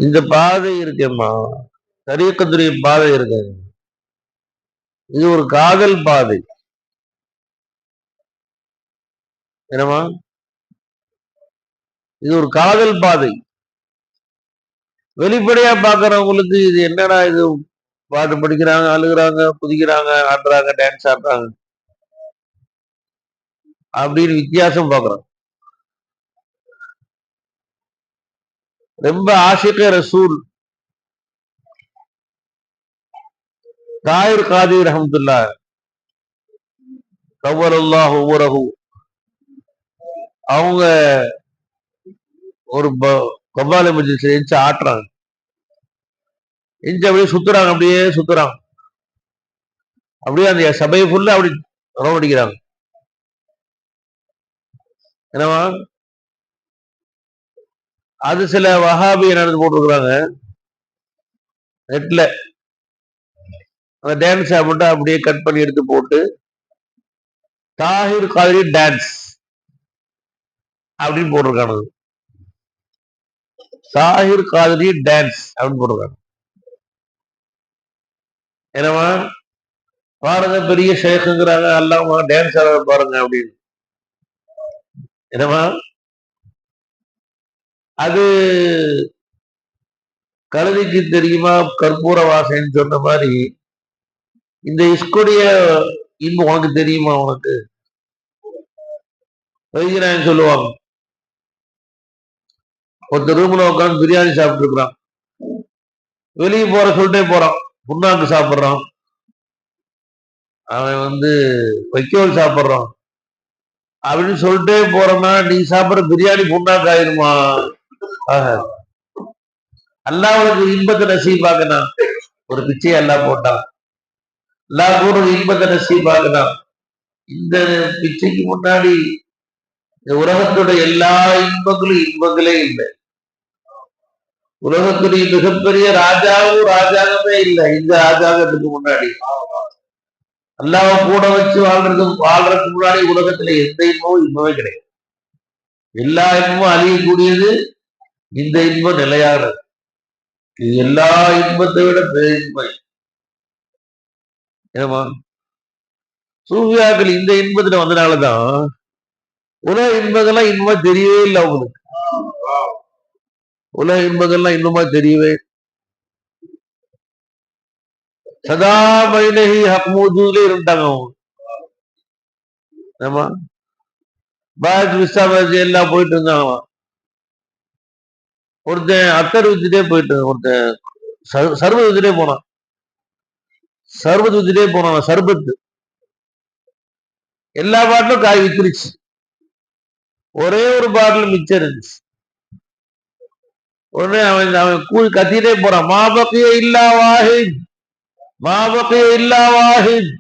இந்த பாதை இருக்கேம்மா, தரீக்கத்துடைய பாதை இருக்கு, இது ஒரு காதல் பாதை. என்னமா, இது ஒரு காதல் பாதை. வெளிப்படையா பாக்குறவங்களுக்கு இது என்னடா இது, பாட்டு படிக்கிறாங்க, அழுகுறாங்க, குதிக்கிறாங்க, ஆடுறாங்க, டான்ஸ் ஆடுறாங்க அப்படின்னு வித்தியாசம் பாக்குறாங்க. ரொம்ப ஆஷிக ரசூல் தாயிர் காதிர் ரஹ்மத்துல்லாஹ் கவ்வலல்லாஹு உமரஹு, அவங்க ஒரு கபால மஜ்லிஸ்ல எஞ்சி ஆட்டுறாங்க, எஞ்சி அப்படியே சுத்துறாங்க, அப்படியே சுத்துறாங்க, அப்படியே அந்த சபையை ஃபுல்லா அப்படி ரவுண்ட் அடிக்கிறாங்க. என்னவா, அது சில வஹாபிய நடந்து போட்டிருக்கிறாங்க நெட்ல, அந்த டான்ஸ் மட்டும் அப்படியே கட் பண்ணி எடுத்து போட்டு தாஹிர் காதிரி டான்ஸ் அப்படின்னு போட்டிருக்காங்க. தாஹிர் காதிரி டான்ஸ் அப்படின்னு போட்டிருக்காங்க. என்னவா, பாருங்க பெரிய ஷேக்குங்கிறாங்க, அல்லாம டான்ஸ் ஆட பாருங்க அப்படின்னு. என்னவா, அது கழுதிக்கு தெரியுமா கற்பூர வாசைன்னு சொன்ன மாதிரி இந்த இஸ்குடைய இன்பம் உனக்கு தெரியுமா, உனக்கு வைக்கிறான்னு சொல்லுவாங்க. ஒருத்தர் ரூம்ல உட்காந்து பிரியாணி சாப்பிட்டு இருக்கிறான், வெளியே போற சொல்லிட்டே போறான், புண்ணாக்கு சாப்பிடுறான், அவன் வைக்கோல் சாப்பிடுறான் அப்படின்னு சொல்லிட்டே போறோம்னா, நீ சாப்பிடுற பிரியாணி புண்ணாக்கு ஆயிருமா? அல்லாஹ்வுக்கு இன்பத்தை நசீபாக்கணும், ஒரு பிச்சை அல்லாஹ் போட்டான், அல்லாஹ் கூட இன்பத்தை நசீபாக்கணும். இந்த பிச்சைக்கு முன்னாடி இந்த உலகத்துடைய எல்லா இன்பங்களும் இன்பங்களே இல்லை. உலகத்துடைய மிகப்பெரிய ராஜாவும் ராஜாகமே இல்லை இந்த ராஜாகத்துக்கு முன்னாடி. அல்லாஹ் கூட வச்சு வாழ்றதுக்கு முன்னாடி உலகத்துல எந்த இன்பமும் இன்பமே கிடையாது. எல்லா இன்பமும் அழியக்கூடியது, இந்த இன்பம் நிலையானது. இது எல்லா இன்பத்தை விட பேரின்மை. ஏமா, சூஃபியாக்கள் இந்த இன்பத்துல வந்தனாலதான் உலக இன்பங்கள்லாம் இன்னுமா தெரியவே இல்லை அவங்களுக்கு. உலக இன்பங்கள்லாம் இன்னுமா தெரியவே, சதா மைனஹி ஹக் மௌஜூத்ல இருந்தாங்க அவங்க. ஆமா, பாரத் விஸ்தாபாஜி எல்லாம் போயிட்டு இருந்தாங்க. ஒருத்தன் அத்தர் வச்சுட்டே போயிட்டு, ஒருத்தன் சர்பத் வச்சுட்டே போனான், சர்பத் வச்சுட்டே போனான், சர்பத்து எல்லா பாட்டிலும் காய் வித்துருச்சு, ஒரே ஒரு பாட்டில் மிச்சம் இருந்துச்சு. உடனே அவன் கூழ் கத்திட்டே போறான், மாபக்கிய இல்லா வாஹித், மாபக்கிய இல்லா வாஹித்,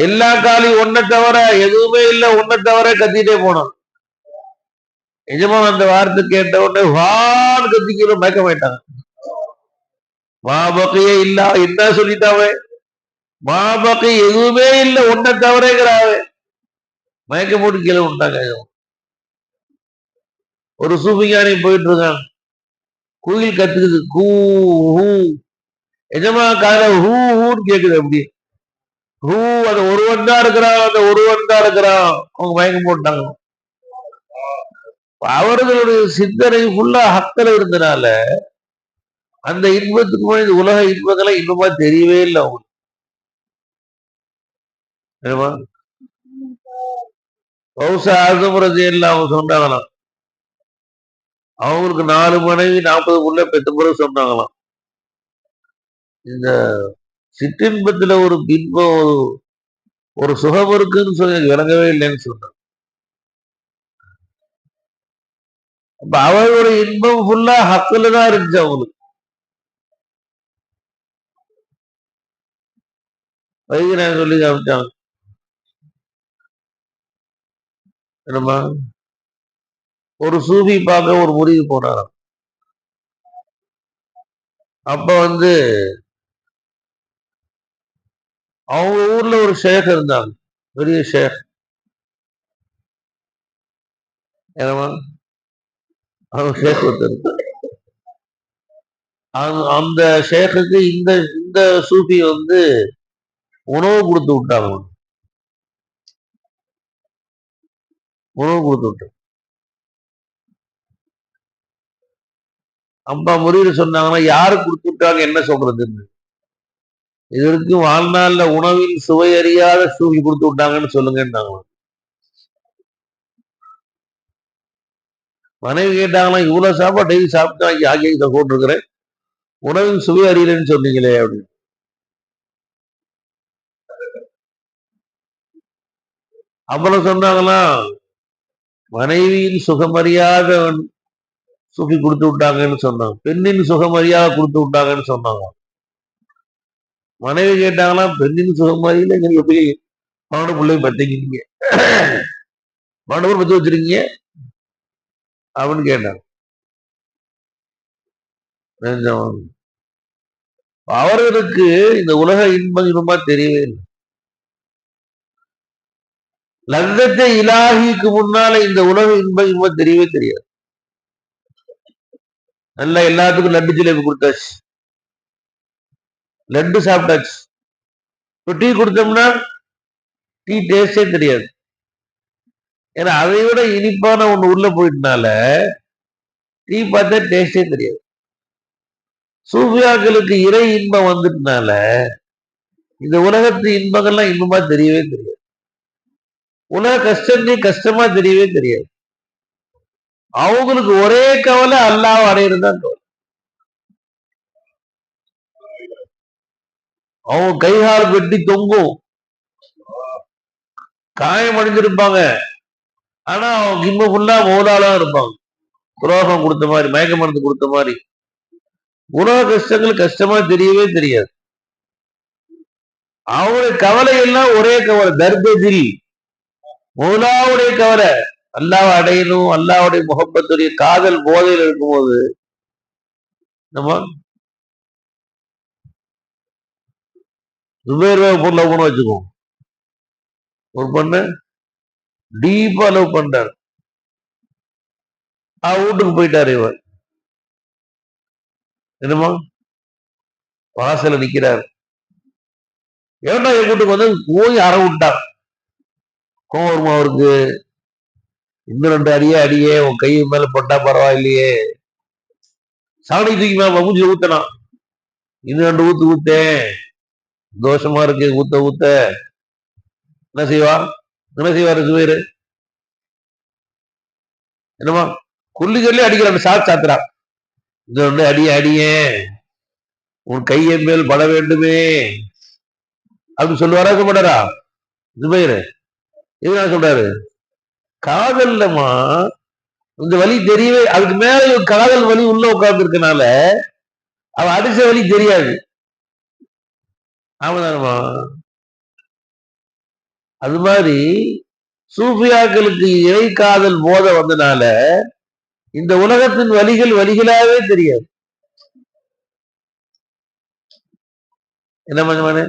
எல்லா காலி ஒன்ன தவிர எதுவுமே இல்லை, ஒன்ன தவிர கத்திட்டே போனான். எஜமான் அந்த வார்த்தை கேட்ட உடனே வான்னு கத்திக்கிற மயக்கமாயிட்டாங்க. மாபக்கிய இல்லா, என்ன சொல்லிட்டாவே, மாபக்கி எதுவுமே இல்லை ஒன்ன தவிரங்கிறாவே, மயக்க போட்டு கீழே விட்டாங்க. ஒரு சூஃபிஞானி போயிட்டு இருக்கான், குயில் கத்துக்குது, கூ ஹூ, எஜமா காலையில ஹூ ஹூன்னு கேக்குது, அப்படி ஹூ, அந்த ஒருவன் தான் இருக்கிறான், அந்த ஒருவன் தான் இருக்கிறான். அவங்க மயக்கம் போட்டாங்க. அவர்களுடைய சிந்தனை ஃபுல்லா ஹக்கில் இருந்தனால அந்த இன்பத்துக்கு முன்னாடி உலக இன்பங்களை இன்னுமா தெரியவே இல்லை அவங்க. அவங்க சொன்னாங்களாம், அவங்களுக்கு 4 மனைவி 40 பெத்த பிறகு சொன்னாங்களாம், இந்த சிற்றின்பத்துல ஒரு இன்பம், ஒரு சுகம் இருக்குன்னு சொல்லி விளங்கவே இல்லைன்னு சொன்னாங்க. அப்ப அவர்களுடைய இன்பம் ஃபுல்லா ஹக்குல தான் இருந்துச்சு அவங்களுக்கு. வைகிறேன் சொல்லி காமிச்சாங்க. என்னமா, ஒரு சூஃபி பார்க்க ஒரு முறிவு போனாராம். அப்ப அவங்க ஊர்ல ஒரு ஷேக் இருந்தாங்க, பெரிய ஷேக். ஏன்னா அவன் ஷேக் ஒருத்தர், அந்த ஷேக்குக்கு இந்த இந்த சூஃபி வந்து உணவு கொடுத்து விட்டாங்க, உணவு கொடுத்து விட்டாங்க. அப்பா முறியீடு சொன்னாங்கன்னா யாரு கொடுத்து விட்டாங்க என்ன சொல்றதுன்னு. இதற்கு வாழ்நாள்ல உணவில் சுவை அறியாத சூஃபி கொடுத்து விட்டாங்கன்னு சொல்லுங்கன்னாங்க. மனைவி கேட்டாங்களா, இவ்வளவு சாப்பாடு டெய்லி சாப்பிட்டா ஆகிய போட்டிருக்கிறேன், உணவின் சுவை அறியலன்னு சொன்னீங்களே அப்படின்னு. அப்புறம் சொன்னாங்களா, மனைவியின் சுகமறியாதவன் சூஃபி கொடுத்து விட்டாங்கன்னு சொன்னாங்க, பெண்ணின் சுகமறியாத கொடுத்து விட்டாங்கன்னு சொன்னாங்க. மனைவி கேட்டாங்களா, பெண்ணின் சுகமறியில நீங்க எப்படி மகன பிள்ளைய பத்திக்கிட்டீங்க, மகன பத்தி வச்சிருக்கீங்க அப்படின்னு கேட்டாங்க. அவர்களுக்கு இந்த உலக இன்பம் இன்பமா தெரியவே இல்லை. லத்தத்தை இலாஹிக்கு முன்னால இந்த உலக இன்பம் இன்பம் தெரியவே தெரியாது. நல்லா எல்லாத்துக்கும் லட்டு ஜிலேபி கொடுத்தாச்சு, லட்டு சாப்பிட்டாச்சு. டீ கொடுத்தோம்னா டீ டேஸ்டே தெரியாது. ஏன்னா அதை விட இனிப்பான ஒண்ணு உள்ள போயிட்டனால டீ பார்த்தா டேஸ்டே தெரியாது. சூஃபியாக்களுக்கு இறை இன்பம் வந்துட்டனால இந்த உலகத்து இன்பங்கள்லாம் இன்பமா தெரியவே தெரியாது. உலக கஷ்டமே கஷ்டமா தெரியவே தெரியாது. அவங்களுக்கு ஒரே கவலை அல்லாஹ் அடையிறதுதான் கவலை. அவங்க கைகால் வெட்டி தொங்கும், காயம் அடைஞ்சிருப்பாங்க, ஆனா அவங்க இன்பம் ஃபுல்லா மௌலாலாம் இருப்பாங்க. துரோகம் கொடுத்த மாதிரி, மயக்க மருந்து கொடுத்த மாதிரி. உலக கஷ்டங்கள் கஷ்டமா தெரியவே தெரியாது. அவங்களுடைய கவலை எல்லாம் ஒரே கவலை, தர்பதில் மௌலாவுடைய கவலை. அல்லாஹ் அடையணும், அல்லாவுடைய முகப்பத்துடைய காதல் போதையில் இருக்கும்போது நம்ம சுபேர் பொருள் லவ் பண்ண வச்சுக்கோம். ஒரு பொண்ணு டீப்பா லவ் பண்றாரு, வீட்டுக்கு போயிட்டாரு. இவர் என்னமா வாசல நிக்கிறாரு, ஏன்னா என் வீட்டுக்கு வந்து போய் அற விட்டார். கோவருமா அவருக்கு, இன்னும் 2 அடியே உன் கை மேல போட்டா பரவாயில்லையே, சாணி தூக்கி மேல மூஞ்சி ஊத்தனா, இன்னும் 2 ஊத்து ஊத்தேன், தோஷமா இருக்கு ஊத்த ஊத்த. என்ன செய்வா, என்ன செய்வாரு சுவேரு, என்னமா கொல்லி சொல்லி அடிக்கிறான், சாத்துறா. இந்த 2 அடியே உன் கையின் மேல் பட வேண்டுமே அப்படின்னு சொல்லுவாரா, சொல்ல மாட்டாரா சுபைரு? எதுனா சொல்றாரு, காதல்லமா இந்த வலி தெரியவே, அதுக்கு மேல காதல் வலி உள்ள உட்கார்ந்து இருக்கனால அவன் அடிச்ச வலி தெரியாது. ஆமாதானமா? அது மாதிரி சூஃபியாக்களுக்கு இறை காதல் போத வந்தனால இந்த உலகத்தின் வலிகள் வலிகளாவே தெரியாது. என்ன பண்ண,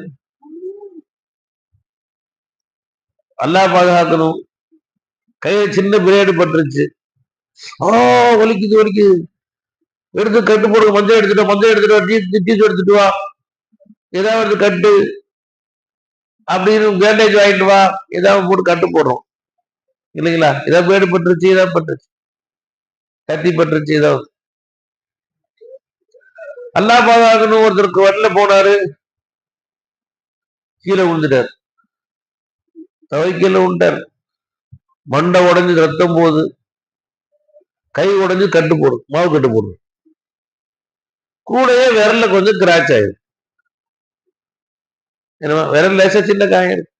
அல்லாஹ் பாதுகாக்கணும். கையில சின்ன பிரேடு பட்டுருச்சு, வலிக்குது வலிக்குது, எடுத்து கட்டு போடுங்க, மஞ்சள் எடுத்துட்டு மஞ்சள் எடுத்துட்டு டீ எடுத்துட்டு வா, ஏதாவது கட்டு அப்படின்னு பேண்டேஜ் வாங்கிட்டு வா, ஏதாவது போட்டு கட்டு போடுறோம் இல்லைங்களா? ஏதாவது பேடு பட்டுருச்சு, ஏதாவது பட்டுருச்சு, கத்தி பட்டுருச்சு, ஏதாவது. அல்லாஹ் பாதுகாக்கணும். ஒருத்தருக்கு வண்டில போனாரு, கீழே விழுந்துட்டார், தவைக்கீழே விழுந்தார், மண்டை உடஞ்சு ரத்தம் போகுது, கை உடஞ்சு கட்டு போடும், மாவு கட்டு போடும், கூடயே விரல்ல கொஞ்சம் கிராச் ஆயிடும். விரல் லேசா சின்ன காயம் இருக்கு.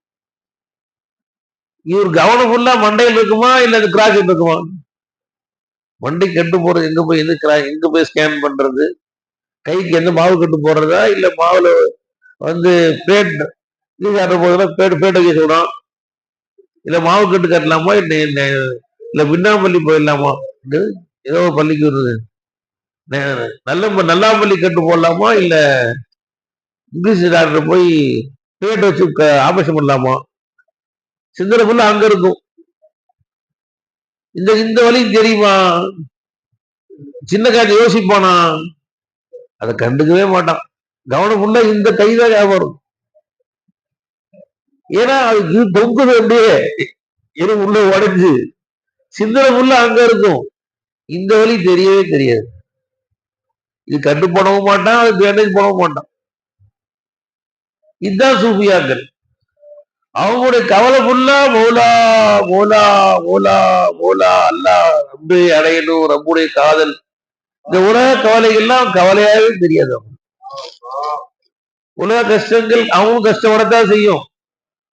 இவர் கவனம் ஃபுல்லா மண்டையில் இருக்குமா இல்ல அது கிராச் இருக்குமா? வண்டி கட்டு போறது எங்க போய் எங்க போய் ஸ்கேன் பண்றது, கைக்கு எந்த மாவு கட்டு போடுறதா, இல்ல மாவுல வந்து பேட் இது காட்ட போதுன்னா பேட் வைக்க சொல்றான், இல்ல மாவு கட்டு கட்டலாமா, இல்ல பின்னாம்பள்ளி போயிடலாமா, ஏதோ பள்ளிக்கு வருது, நல்லாம்பள்ளி கட்டு போடலாமா, இல்ல இங்கிலீஷ் டாக்டர் போய் பேட் வச்சு ஆபரேஷன் பண்ணலாமா, சிந்தனை ஃபுல்லா அங்க இருக்கும். இந்த இந்த வழி தெரியுமா? சின்ன காட்சி யோசிப்பானா? அதை கண்டுக்கவே மாட்டான். கவனம் உள்ள இந்த கைதான் ஞாபகம். ஏன்னா அது தொங்குது அப்படியே உள்ள உடைஞ்சு சிந்தனை உள்ள அங்க இருக்கும். இந்த வழி தெரியவே தெரியாது. இது கண்டு போடவும் மாட்டான், அது பேண்டேஜ் போடவும் மாட்டான். இதுதான் சூஃபியாக்கள். அவங்களுடைய கவலை ஃபுல்லா மௌலா மௌலா மௌலா மௌலா அல்லாஹ் ரப்பை அடையணும், ரப்புடைய காதல். இந்த உலக கவலைகள்லாம் கவலையாவே தெரியாது. உலக கஷ்டங்கள் அவங்களும் கஷ்டப்படத்தான் செய்யும்.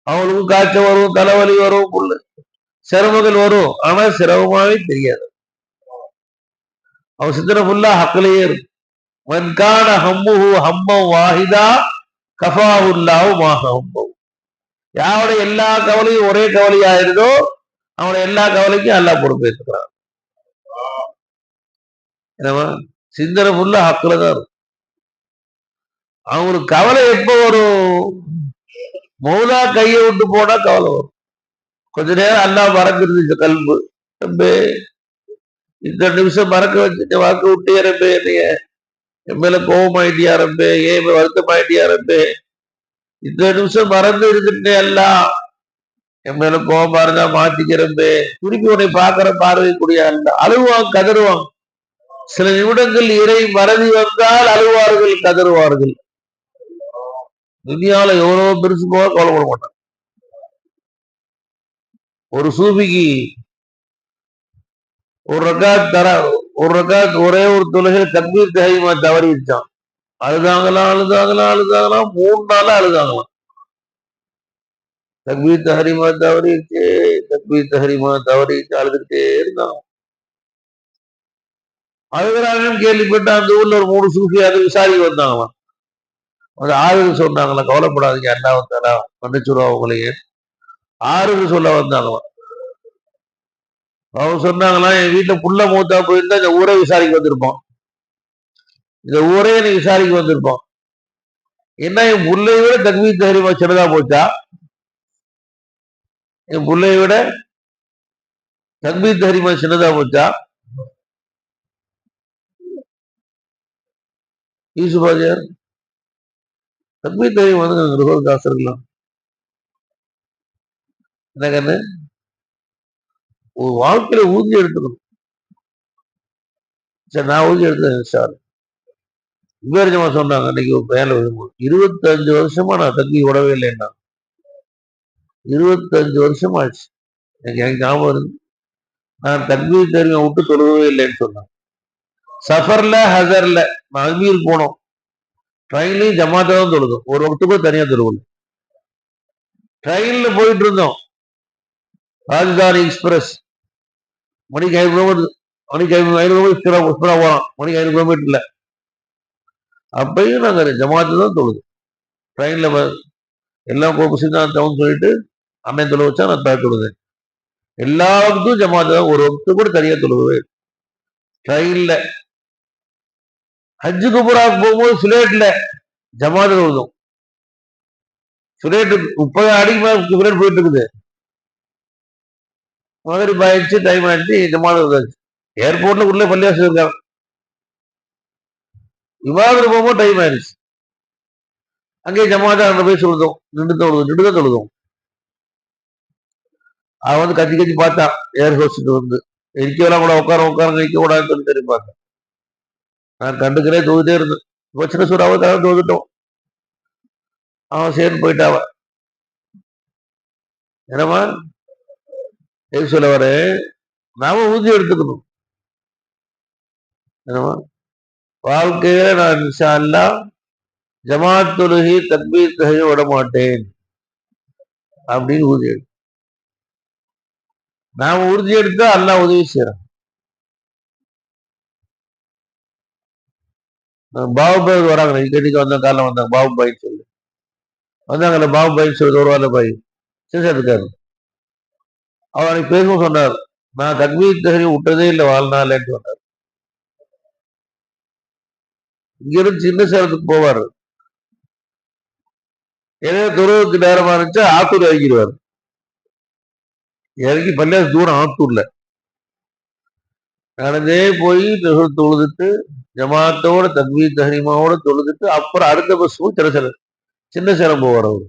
அவங்களுக்கும் காய்ச்சல் வரும், தலைவலி வரும், சிரமங்கள் வரும். ஆனா சிரமமாவே தெரியாது. அவன் சிந்தனை ஃபுல்லா ஹக்கிலேயே இருக்கும். மன்கான ஹம்முஹு ஹம்மம் வாஹிதா கஃபாஹுல்லாஹு மா ஹம்மஹு. யாருடைய எல்லா கவலையும் ஒரே கவலையாயிருதோ அவனுடைய எல்லா கவலைக்கும் அல்லாஹ் பொறுப்பேற்றுக்கிறான். சிந்தனை ஃபுல்லா ஹக்குல தான் இருக்கும். அவங்களுக்கு கவலை எப்ப வரும்? மௌலா கையை விட்டு போனா கவலை வரும். கொஞ்ச நேரம் அல்லாஹ் மறந்துருந்துச்சு கல்பு. இந்த நிமிஷம் மறக்க வச்சுட்டு வாக்கு விட்டே ரப்பே, என்னைய என் மேல கோபமாயிட்டியா ரப்பே, ஏன் வருத்தமாயிட்டியா ரப்பே, இந்த நிமிஷம் மறந்து இருந்துட்டே எல்லாம் என் மேல கோபமா இருந்தா மாத்திக்கிறப்பே, திருப்பி உன்னை பார்க்கிற பார்வை கூடிய அல்ல. அழுவான், கதறுவான். சில நிமிடங்கள் இறை மறதி வந்தால் அழுவார்கள், கதறுவார்கள். துனியால எவ்வளவு பெருசு போக கவலைப்பட மாட்டான். ஒரு சூபிக்கு ஒரு ரக்காத் ஒரே ஒரு தொழுகையில் தக்பீர் தஹீமா தவறிடுச்சான். அழுதாங்களாம் 3 நாளா அழுதாங்களாம். தக்பீர் தஹரீமா தவறிடுச்சு, தக்பீர் தஹரீமா தவறிடுச்சு, அழுதுகிட்டே இருந்தாங்க. அழுகிறாங்கன்னு கேள்விப்பட்டு அந்த ஊர்ல ஒரு 3 சூஃபி அதை விசாரிக்க வந்தாங்களாம். அது ஆறுதல் சொன்னாங்களாம், கவலைப்படாதீங்க, அண்ணா வந்தாரா மன்னிச்சுருவா உங்களையே ஆறுதல் சொல்ல வந்தாங்களாம். அவங்க சொன்னாங்களாம், என் வீட்டுல புள்ள மூத்தா போயிருந்தா இந்த ஊரே விசாரிக்க வந்திருப்போம், இந்த ஊரே எனக்கு விசாரிக்க வந்திருப்போம். என்ன என் புள்ளைய விட தக்பீர் தஹரீமா சின்னதா போச்சா? என் புள்ளைய விட தக்பீர் தஹரீமா சின்னதா போச்சா? யூசுபாஜியார் தக்பீர் தஹரீமா வந்து காசு இருக்கலாம். என்ன கண்ணு, ஒரு வாழ்க்கையில ஊதி எடுத்துக்கணும். சரி, நான் ஊதி எடுத்தேன் சார். விபேரஜமா சொன்னாங்க அன்னைக்கு மேல 25 வருஷமா நான் தக்கி விடவே இல்லைன்னா. 25 வருஷம் ஆச்சு. எனக்கு ஞாபகம் இருந்து நான் தக்பீர் தஹரீமா விட்டு தொழுகவே இல்லைன்னு சொன்னாங்க. சஃபர்ல ஹசர்ல நான் அஜ்மீர் போனோம். ட்ரெயின்லயும் ஜமாத்தா தான் தொழுதும், ஒரு வக்துக்கும் தனியா தொழுவல. ட்ரெயின்ல போயிட்டு இருந்தோம், ராஜதானி எக்ஸ்பிரஸ். மணிக்கு 5 கிலோமீட்டர், மணிக்கு 5 கிலோமீட்டர் போறோம், மணிக்கு 5 கிலோமீட்டர்ல. அப்பயும் நாங்க ஜமாத்து தான் தொழுது. ட்ரெயின்ல எல்லாம் முஸ்லிம் சொல்லிட்டு அண்ணன் தொழு வச்சா நான் தொழுதேன். எல்லாத்துக்கும் ஜமாத்து தான், ஒரு வக்து கூட தனியா தொழுவே. ட்ரெயின்ல ஹஜ்ஜுக்கு புறாக்கு போகும்போது சுலேட்ல ஜமாத்து தொழுதும். சுலேட்டு 30 அடிக்கு மேல சுலேட் போயிட்டு இருக்குது. மகரிப் ஆயிடுச்சு, டைம் ஆயிடுச்சு, ஜமாத்து வந்தாச்சு. ஏர்போர்ட்ல உள்ள பள்ளியாசம் இருக்காங்க. விவாதம் போகும்போது டைம் ஆயிடுச்சு. அங்கே ஜமாத்தா அங்க போய் சொல்லுதோம், நின்று தான் தொழுதோம். அவன் வந்து கத்தி கத்தி பார்த்தான், ஏர் ஹோஸ்ட் வந்து இருக்கெல்லாம் கூட உட்கார நிற்க கூடாதுன்னு சொல்லி தெரியும் பார்த்தேன். நான் கண்டுக்கிறே தோதுட்டே இருந்தேன். இப்போ சின்ன சூறாவை தோதுட்டோம். அவன் சேர்ந்து போயிட்டாவ. என்னமா எது சொல்ல வர, நாம ஊதி எடுத்துக்கணும். என்னமா வாழ்க்கையில நான் இன்ஷா அல்லாஹ் ஜமாத் தொழுகை தக்பீர் தஹரீம் விட மாட்டேன் அப்படின்னு உறுதி எடுத்து, நாம உறுதி எடுத்தா அல்லாஹ் உதவி செய்யறான். பாபுபாய் வராங்க, இன்னைக்கு வந்த காலம் வந்தாங்க, பாபுபாய் சொல்லி வந்தாங்கல்ல. பாபுபாய் சொல்லி ஒரு வார பாய் சிறுசாத்துக்காரு. அவர் அன்னைக்கு பேசும்போது சொன்னார், நான் தக்பீர் தஹரீம் விட்டதே இல்லை வாழ்நாள்ன்னு சொன்னார். இங்கிருந்து சின்ன சேலத்துக்கு போவாரு, ஏதோ துறவுக்கு நேரமா இருந்துச்சா ஆத்தூர் இறங்கிடுவார். இறங்கி பள்ளியாசு தூரம் ஆத்தூர்ல நடந்தே போய் தொழுதுட்டு ஜமாத்தோட தக்பீர் தஹ்ரீமாவோட தொழுதுட்டு அப்புறம் அடுத்த பஸ் சின்ன சிரம்பு போவார் அவர்.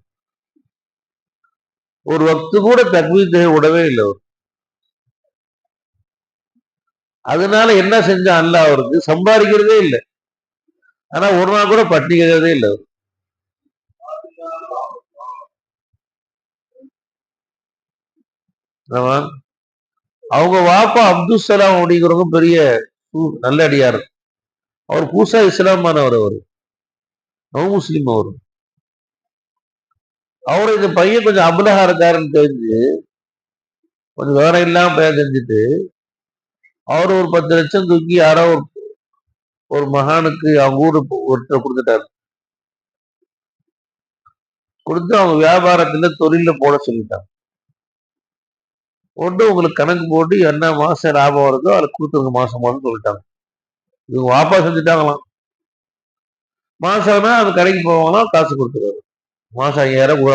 ஒரு வக்து கூட தக்பீர் விடவே இல்லை அவர். அதனால என்ன செஞ்சா அல்லாஹ் அவருக்கு சம்பாதிக்கிறதே இல்லை. ஆனா ஒரு நாள் கூட பட்டிக்கிறதே இல்லை அவர். அவங்க வாப்பா அப்துல் சலாம் அப்படிங்கிறவங்க பெரிய நல்ல அடியார். அவர் பூசா இஸ்லாமானவர். அவர் நவ முஸ்லீம். அவரு இந்த பையன் கொஞ்சம் அபலகாரக்காரன்னு தெரிஞ்சு கொஞ்சம் விவரம் இல்லாம பேர் செஞ்சுட்டு அவர் ஒரு 10 லட்சம் தூக்கி யாரோ ஒரு மகானுக்கு அவங்க ஊரு ஒருத்தர் கொடுத்துட்டாரு. கொடுத்து அவங்க வியாபாரத்துல தொழில போட சொல்லிட்டாங்க. போட்டு உங்களுக்கு கணக்கு போட்டு என்ன மாசம் லாபம் வருதோ அதை கொடுத்துருங்க மாசம் சொல்லிட்டாங்க. இவங்க வாப்பா செஞ்சுட்டாங்களாம். மாசம்னா அது கடைக்கு போவாங்களாம், காசு கொடுத்துருவாரு. மாசம் 5000 கூட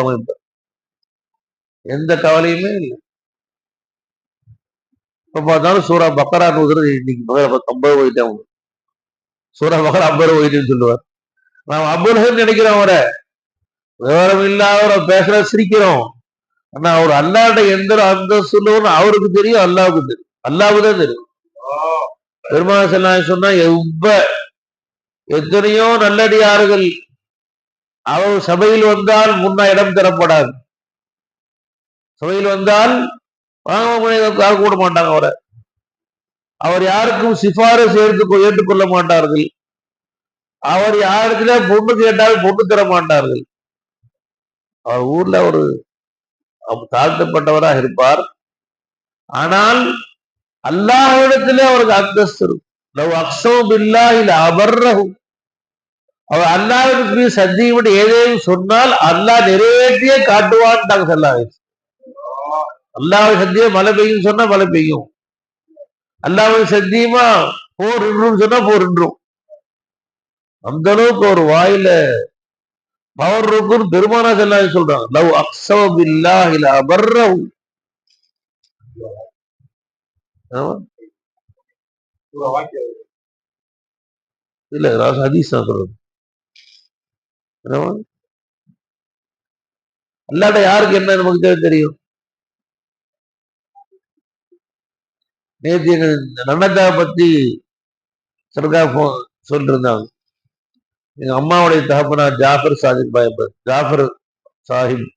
எந்த கவலையுமே இல்லை. இப்ப பார்த்தாலும் சூரா பக்கரா இன்னைக்கு 50 போயிட்டேன். சூரா பக்கரா 50 போயிட்டுன்னு சொல்லுவார். நாம் அபுலஹப் நினைக்கிறோம். அவரை விவரம் இல்லாத பேசுற சிரிக்கிறோம். ஆனா அவர் அல்லாட்ட எந்த அந்த சொல்லுவோம்னு அவருக்கு தெரியும், அல்லாவுக்கு தெரியும். அல்லாவுக்கு தான் தெரியும். பெருமாள் சொன்னா எத்தனையோ நல்லடியார்கள் அவர் சபையில் வந்தால் முன்ன இடம் தரப்படாது. சபையில் வந்தால் வாங்க கூட மாட்டாங்க. அவரை அவர் யாருக்கும் சிபாரசு ஏற்றுக்கொள்ள மாட்டார்கள். அவர் யாருக்குல பொண்ணு கேட்டால் பொண்ணு தர மாட்டார்கள். அவர் ஊர்ல ஒரு தாழ்த்தப்பட்டவராக இருப்பார். ஆனால் அல்லாஹ்விடத்திலே அவருக்கு அந்தஸ்து இருக்கும். அவர் அல்லாஹ்வுக்கு சத்தியம் ஏதேனும் சொன்னால் அல்லாஹ் நிறைவேற்றியே காட்டுவான்னு சொல்லாங்க. அல்லாஹ் சத்தியம் மழை பெய்யும் சொன்னா மழை பெய்யும். அல்லாஹ் சத்தியமா போர் இன்றும் சொன்னா போர் இன்றும். அந்த அளவுக்கு ஒரு வாயில பவர் இருக்குன்னு பெருமானா செல்லாது சொல்றாங்க. லவ் அக்ஸம பில்லாஹி லஅபர்ரஹு. இல்ல ஹதீஸ் தான் சொல்றது. அல்லாட்ட யாருக்கு என்ன நமக்கு தெரியும். நேற்று எங்க நன்னத்தா பத்தி சர்க்கார் சொல்லிட்டு இருந்தாங்க. எங்க அம்மாவுடைய தகப்பனார் ஜாஃபர் சாதிக் பாயப்பர், ஜாஃபர் சாஹிப்.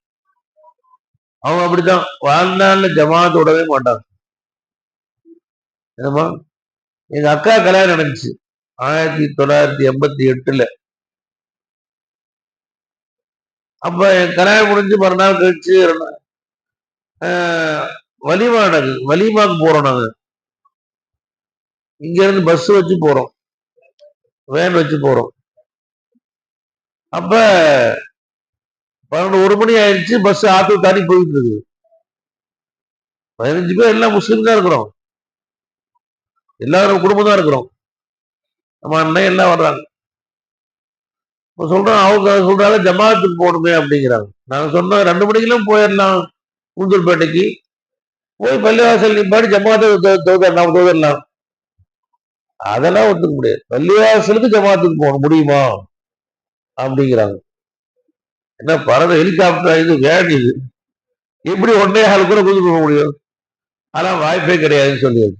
அவங்க அப்படித்தான் வாழ்நாள்ல ஜமாத் விடவே மாட்டாங்க. என்னமா எங்க அக்கா கல்யாணம் நடந்துச்சு 1988. அப்ப என் கல்யாணம் முடிஞ்சு மறுநாள் கழிச்சு வலிமாக்கு போறோம். நாங்க இங்க இருந்து பஸ் வச்சு போறோம், வேன் வச்சு போறோம். அப்ப 1 மணி ஆயிடுச்சு. பஸ் ஆத்து தாண்டி போயிட்டு இருக்கு. 15 பேர் எல்லாம் முஸ்லீம் தான் இருக்கிறோம். எல்லாரும் குடும்பம் தான் இருக்கிறோம். நம்ம அண்ணன் எல்லாம் வர்றாங்க. சொல்றோம், அவங்க சொல்றாங்க ஜமாத்துக்கு போகணுமே அப்படிங்கிறாங்க. நாங்க சொன்னோம் 2 மணிக்கெல்லாம் போயிடலாம். கூந்தூர்பேட்டைக்கு போய் பள்ளிவாசல் நிப்பாடி ஜமாத்தை தோதரலாம். அதெல்லாம் ஒத்துக்க முடியாது. பள்ளிவாசலுக்கு ஜமாத்துக்கு போகணும் முடியுமா அப்படிங்கிறாங்க. என்ன பறவை ஹெலிகாப்டர் இது வேன் இது எப்படி 1.5 கூட கூந்து போக முடியும்? ஆனா வாய்ப்பே கிடையாதுன்னு சொல்லியாச்சு.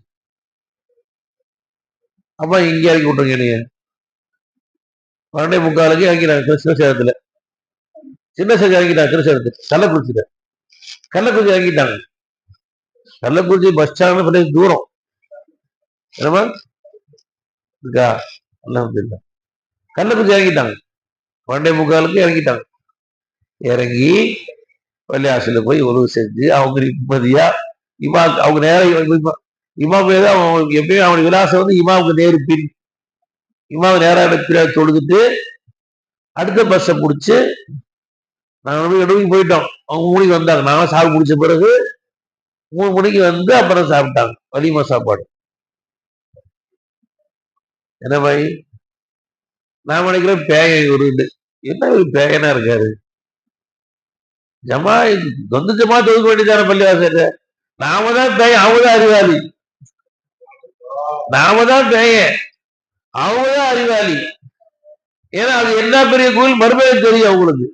அப்ப இங்க இறக்கி விட்டுருங்க. நீங்க 12:45 இறக்கிறாங்க கிருஷ்ணசேரத்துல. சின்ன சேரம் இறங்கிட்டாங்க. கிருஷ்ணசேரத்துல கள்ளக்குறிச்சி இறங்கிட்டாங்க. கள்ளக்குறிச்சி பஸ் ஸ்டாண்ட் தூரம் என்னமா இருக்கா. கள்ளக்குறிச்சி இறங்கிட்டாங்க. 12:45 இறங்கிட்டாங்க. இறங்கி பள்ளியாசல போய் உதவு செஞ்சு அவங்க நிம்மதியா அவங்க நேரம் இமாம் எப்பயும் அவனுடைய விலாசம் வந்து இமாவுக்கு நேரு பின். இமாவை நேரம் தொழுதுட்டு அடுத்த பஸ்ஸை பிடிச்சு நாங்க இடவுக்கு போயிட்டோம். அவங்க 3 மணிக்கு வந்தாங்க. நாங்க சாப்பிட்டு முடிச்ச பிறகு 3 மணிக்கு வந்து அப்புறம் சாப்பிட்டாங்க வலிமா சாப்பாடு. என்ன மாதிரி நான் நினைக்கிறேன் பேயன் ஒரு என்ன ஒரு பேயனா இருக்காரு. சொந்த ஜமாத் ஒதுக்க வேண்டியதான பள்ளிவாசல். நாம தான் பேய், அவங்க தான் அறிவாளி. நாம தான் பேயன், அவங்கதான் அறிவாளி. ஏன்னா அது என்ன பெரிய கோயில் மறுமையை தெரியும் அவங்களுக்கு.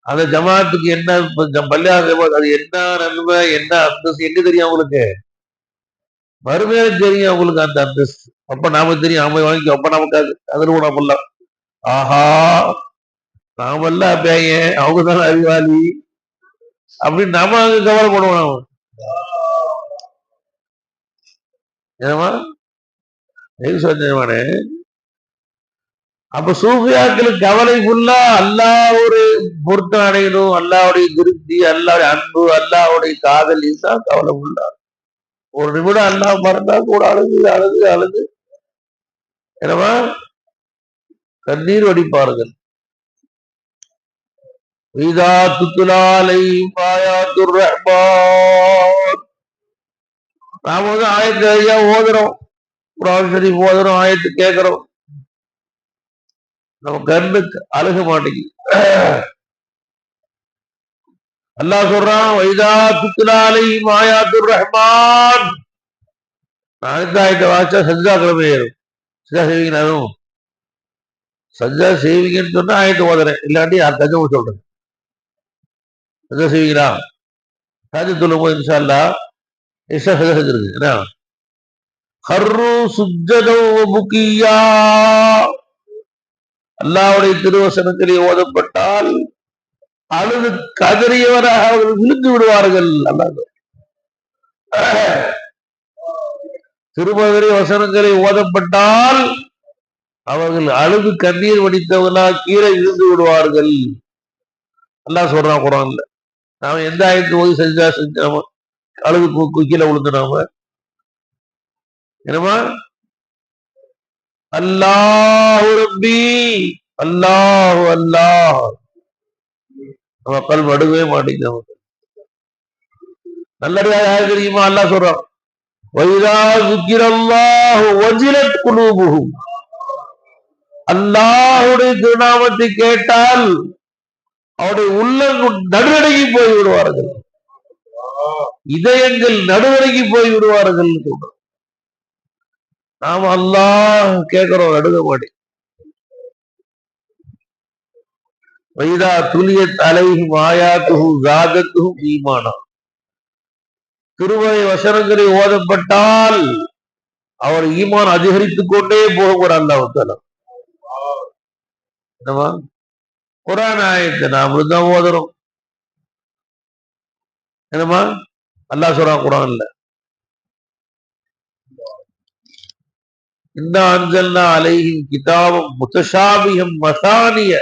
அந்த ஜமாத்துக்கு என்ன பள்ளியாசம், அது என்ன நன்மை என்ன அந்தஸ்து என்ன தெரியும் அவங்களுக்கு, மறுமையில தெரியும் அவங்களுக்கு அந்த அந்தஸ்து. அப்ப நாம தெரியும், நாம வாங்கி அப்ப நமக்கு அது அதில் நாமெல்லாம் ஆஹா நாமெல்லாம் பேயன், அவங்கதான் அறிவாளி அப்படின்னு நாம அங்க கவலைப்படுவோம். ஏமா சொன்னே. அப்ப சூஃபியாக்களுக்கு கவலை ஃபுல்லா அல்லாஹ்வுடைய பொருத்தம் அடையணும், அல்லாஹ்வுடைய திருப்தி, அல்லாஹ்வுடைய அன்பு, அல்லாஹ்வுடைய காதல், இதுதான் கவலை ஃபுல்லா. ஒரு நிமிடம் அல்லாஹ் மறந்தா கூட அழுது அழுது அழுது என்னவா கண்ணீர் வடிப்பார்கள். இதா துத்லா அலைஹிம் ஆயாத்துர் ரஹ்மான். நாம வந்து ஆயத்து ஐயா ஓதுறோம், குர்ஆன் ஷரீஃப் ஓதுறோம், ஆயத்து கேட்கிறோம், நம்ம கண்ணுக்கு அழுக மாட்டேங்குது. அல்லாஹ் சொல்றான், வைதா துத்லா அலைஹிம் ஆயாத்துர் ரஹ்மான். அடுத்த ஆயத்தை வாசிச்சா சஜ்ஜா கிளம்பி ஏறும். சஜ்ஜா செய்வீங்களா? அதுவும் சஜ்ஜா செய்வீங்கன்னு சொன்னா ஆயத்தை ஓதுறேன், இல்லாட்டி தஜ்ஜுத் சொல்றேன். சஜ்ஜா செய்வீங்களா? தஜ்ஜுத் சொல்லும் போது இன்ஷா அல்லாஹ் இஷா சஜ்ஜா செஞ்சிருக்கு. என்ன ஹர்ரு சுஜ்ஜதோ புக்கியா. அல்லாஹ்வுடைய திருவசனத்திலே ஓதப்பட்டால் அழுது கதறியவராக அவர்கள் விழுந்து விடுவார்கள். அல்லாஹ் திருமதிரை வசனங்களை ஓதப்பட்டால் அவர்கள் அழுது கண்ணீர் வடித்தவர்களாக கீழே விழுந்து விடுவார்கள். அல்லாஹ் சொல்றான் குர்ஆன்ல. நாம எந்த ஆயத்து ஓதி சஜ்ஜா செஞ்சாம அழுது கீழே விழுந்து நாம என்னமா அல்லாஹு ரப்பி அல்லாஹு அல்லாஹ் நம்ம கல்வி அடுவே மாட்டேங்குது. நமக்கு நல்லடியா யாரு தெரியுமா? அல்லாஹ் சொல்றான், வைதா ذுக்கிரல்லாஹு வஜிலத் குலூபுஹும். அல்லாஹ்வுடைய திருநாமத்தை கேட்டால் அவருடைய உள்ளங்கள் நடுநடுங்கி போய் விடுவார்கள், இதயங்கள் நடுநடுங்கி போய் விடுவார்கள் சொல்றோம். நாம அல்லாஹ் கேட்கிறோம், நடுங்க மாட்டேன். வைதா துலியத் அலைஹிம் ஆயாத்துஹு ஸாதத்துஹும் ஈமானா. திருமறை வசனங்களை ஓதப்பட்டால் அவர் ஈமான் அதிகரித்துக் கொண்டே போகிறார். அல்லாஹ் தஆலா என்னமா குர்ஆன் ஆயத்தை நாமளும் தான் ஓதுறோம். என்னமா அல்லாஹ் சொல்றான் குர்ஆன்ல, இன்னா அன்ஸல்னா அலைஹிம் கிதாபம் முத்தஷாபிஹம் மசானிய.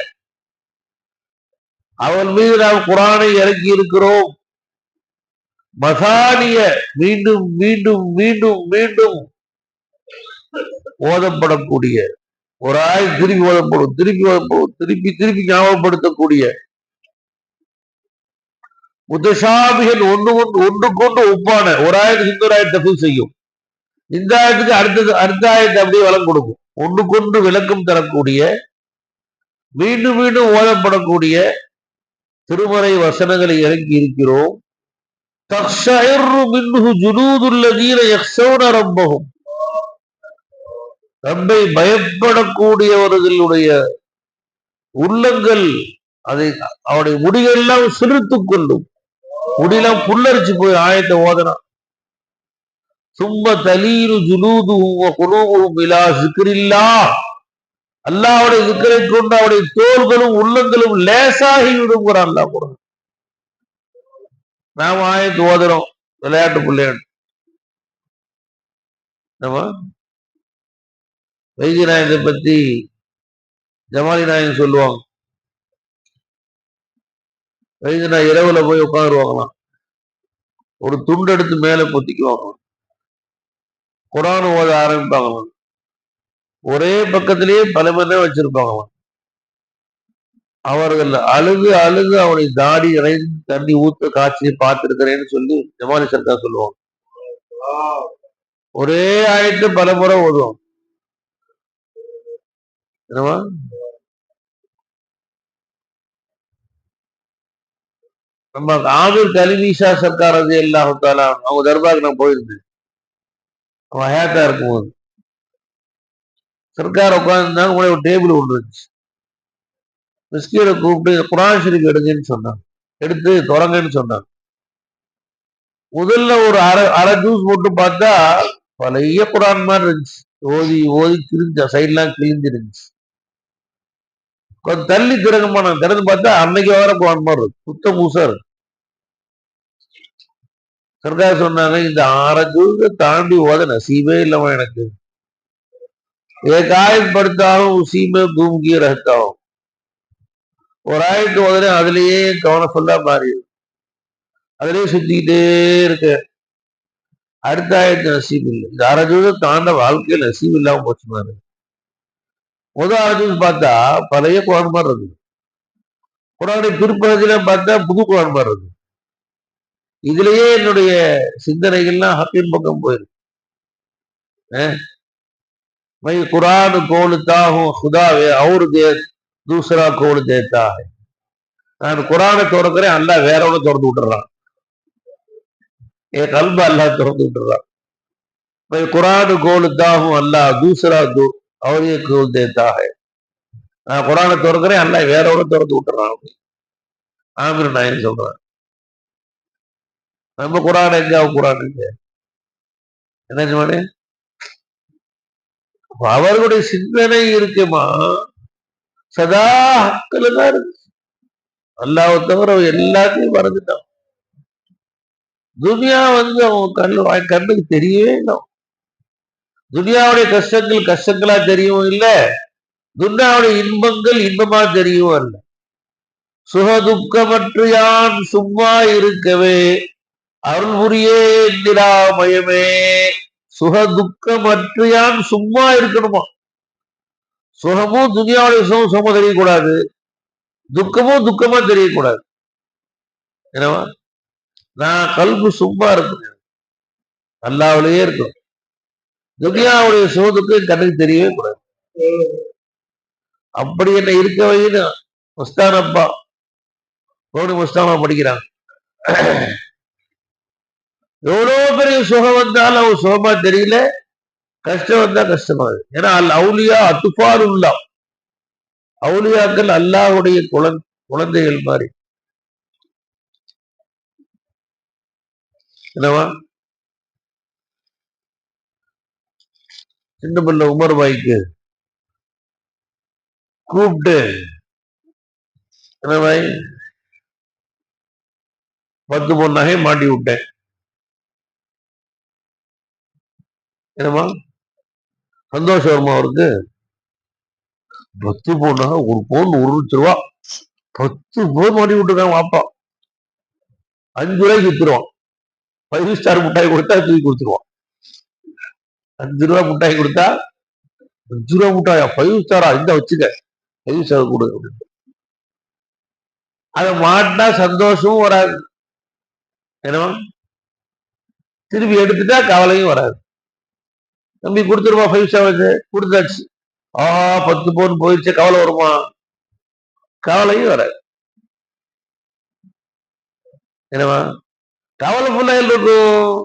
அவன் மீது நாம் குர்ஆனை இறக்கி இருக்கிறோம், மசானிய மீண்டும் மீண்டும் மீண்டும் மீண்டும் ஓதப்படக்கூடிய, ஒரு ஆயத் திருப்பி ஓதப்படும், திருப்பி ஓதப்படும், திருப்பி திருப்பி ஞாபகப்படுத்தக்கூடிய, முத்தஷாபிகள் ஒன்றுக்கொண்டு ஒப்பான ஒரு ஆயத்துக்கு இன்னொரு ஆயத்தை தஃசீர் செய்யும், இந்த ஆயத்துக்கு அடுத்த ஆயத்தை அப்படியே வளம் கொடுக்கும். ஒன்றுக்கொன்று விளக்கம் தரக்கூடிய, மீண்டும் மீண்டும் ஓதப்படக்கூடிய திருமறை வசனங்களை இறக்கி இருக்கிறோம். தக்ஷஇர்ரு மின்ஹு ஜுலூதுல் லதீன யக்ஷௌன ரப்பஹும். ரப்பை பயப்படக்கூடியவர்களுடைய உள்ளங்கள் அதை அவருடைய முடியெல்லாம் சிறுத்துக் கொள்ளும். முடியெல்லாம் புல்லரிச்சு போய் ஆயத்தை ஓதனா. சும்ம தலீனு ஜுலூதுஹும் வ குலூபுஹும் இலா ஸிக்ரில்லாஹ். அல்லாஹ்வுடைய ஸிக்ரை கொண்டு அவருடைய தோள்களும் உள்ளங்களும் லேசாகி விடுங்கிறான் அல்லாஹ் குர்ஆன். நாம ஆயத்து ஓதுறோம் விளையாட்டு பிள்ளையாட்டு. நம்ம வைத்திய நாயகத்தை பத்தி ஜமாலி நாயகன் சொல்லுவாங்க. வைத்திய நாயகம் இரவுல போய் உட்காந்துருவாங்களாம், ஒரு துண்டு எடுத்து மேல பொத்திக்குவாங்க, குர்ஆன் ஓத ஆரம்பிப்பாங்களாம். ஒரே பக்கத்திலேயே பல மணி நேரம் வச்சிருப்பாங்களாம். அவர்கள் அழுது அழுது அவனை தாடி இறைந்து தண்ணி ஊத்த காட்சியை பார்த்திருக்கிறேன்னு சொல்லி ஜமாலி சர்க்கார் சொல்லுவாங்க. ஒரே ஆயத்து பல முறை ஓதுவோம். என்னவா நம்ம ஆமீர் கலிமீஷா சர்க்கார் ரலியல்லாஹு தஆலா அவங்க தர்பாருக்கு நான் போயிருந்தேன். அவன் ஹயாத்தா இருக்கும்போது சர்க்கார் உட்காந்துருந்தாங்க. உங்களை ஒரு டேபிள் ஒன்று இருந்துச்சு. மிஸ்கீனை கூப்பிட்டு குரான் ஷரீஃப் எடுங்கன்னு சொன்னாங்க. எடுத்து தொடங்கன்னு சொன்னாங்க. முதல்ல ஒரு அரை ஜூஸ் போட்டு பார்த்தா பழைய குரான் மாதிரி இருந்துச்சு. ஓதி ஓதி கிழிஞ்ச சைட்லாம் கிழிஞ்சிருந்துச்சு. கொஞ்சம் தள்ளி திறகுமா நான் திறந்து பார்த்தா அன்னைக்கு வர குரான் மாதிரி இருக்கு. புத்த பூசா இருக்கு. சர்க்கார் சொன்னாங்க, இந்த 6 ஜூஸை தாண்டி ஓத நசீபே இல்லவா எனக்கு. एक आयत पढ़ता हूँ उसी में घूम के रहता हूँ. ஒரு ஆயத்து ஓதுறே அதுலயே கவனம் ஃபுல்லா மாறி அதுலயே சுத்திக்கிட்டே இருக்க. அடுத்த ஆயத்து நசீப் இல்லை. இந்த 6 ஜூஸை தாண்ட வாழ்க்கையில் நசீப் இல்லாம போச்சுமாரு. முதல் 6 ஜூஸ் பார்த்தா பழைய குரான் மாதிரி இருக்கு. குரானுடைய பிற்பகுதியில பார்த்தா புது குரான் மாதிரி இருக்கு. இதுலயே என்னுடைய சிந்தனைகள்லாம் ஹக்கின் பக்கம் போயிருக்கு. मैं कुरान खोलता हूँ खुदावे और दूसरा खोल देता है. நான் குரானை திறக்கிறேன், அல்லாஹ் வேற ஒண்ணு திறந்து விட்டுறான். என் கல்ப அல்லாஹ் திறந்து விட்டுறான். मैं कुरान खोलता हूँ अल्लाह दूसरा और ये खोल देता है. நான் குரானை திறக்கிறேன், அல்லாஹ் வேற ஒண்ணு திறந்து விட்டுறான். ஆமீர் நாயன் சொல்றான். நம்ம குரான் எங்க குரான் எங்க என்ன சொன்னே. அவர்களுடைய சிந்தனை இருக்குமா சதா ஹக்குல தான் இருக்கு. அல்லாஹ்வை தவிர எல்லாத்தையும் மறந்துட்டான். துனியா அவன் கண்ணுக்கு தெரியவே இல்லை. துனியாவுடைய கஷ்டங்கள் கஷ்டங்களா தெரியவும் இல்லை, துனியாவுடைய இன்பங்கள் இன்பமா தெரியவும் இல்லை. சுகதுக்கமற்று யான் சும்மா இருக்கவே அருள் புரியே நிராமயமே. சுகதுக்கமற்று யான் சும்மா இருக்கணுமா. சுகமும் துனியாவுடைய சுகமும் தெரியக்கூடாது, துக்கமும் துக்கமா தெரியக்கூடாது. என்னவா நான் கல்பு சும்மா இருக்கும், அல்லாஹ்விலேயே இருக்கும். துனியாவுடைய சுகத்துக்கு கண்ணுக்கு தெரியவே கூடாது. அப்படி என்ன இருக்க வைன்னு முஸ்தானப்பா முஸ்தானா படிக்கிறாங்க. எவ்வளவு பெரிய சுகம் வந்தாலும் அவன் சுகமா தெரியல, கஷ்டம் வந்தா கஷ்டமா இருக்கு. ஏன்னா அவுலியா அத்துஃபாருல்லா, அவுலியாக்கள் அல்லாஹ்வுடைய குழந்தைகள் மாதிரி. என்னவா சின்ன பிள்ளை உமர் பாய்க்கு கூப்பிட்டு, என்ன பாய் 10 பொன் நகை மாட்டி விட்டேன். என்னமா சந்தோஷம் வருமா அவருக்கு? 10 பொன் நகை, ஒரு பவுன் 1 லட்சம் ரூபா, 10 பவுன் மாட்டி விட்டுருக்கான் வாப்பா. 5 ரூபாய்க்கு வித்துருவான். 5 ஸ்டார் முட்டாய் கொடுத்தா தூக்கி கொடுத்துருவான். 5 ரூபா முட்டாய் கொடுத்தா, 5 ரூபா முட்டாயா 5 ஸ்டாரா, இந்த வச்சுக்க 5 ஸ்டார் கொடு அப்படின்னு. அதை மாட்டினா சந்தோஷமும் வராது, என்னவா திருப்பி எடுத்துட்டா கவலையும் வராது. தம்பி கொடுத்துருமா 5 ஸ்டார் வச்சு கொடுத்தாச்சு. 10 பவுன் போயிடுச்சு, கவலை வருமா? கவலையும் வராது. என்னவா கவலை ஃபுல்லா இருக்கும்.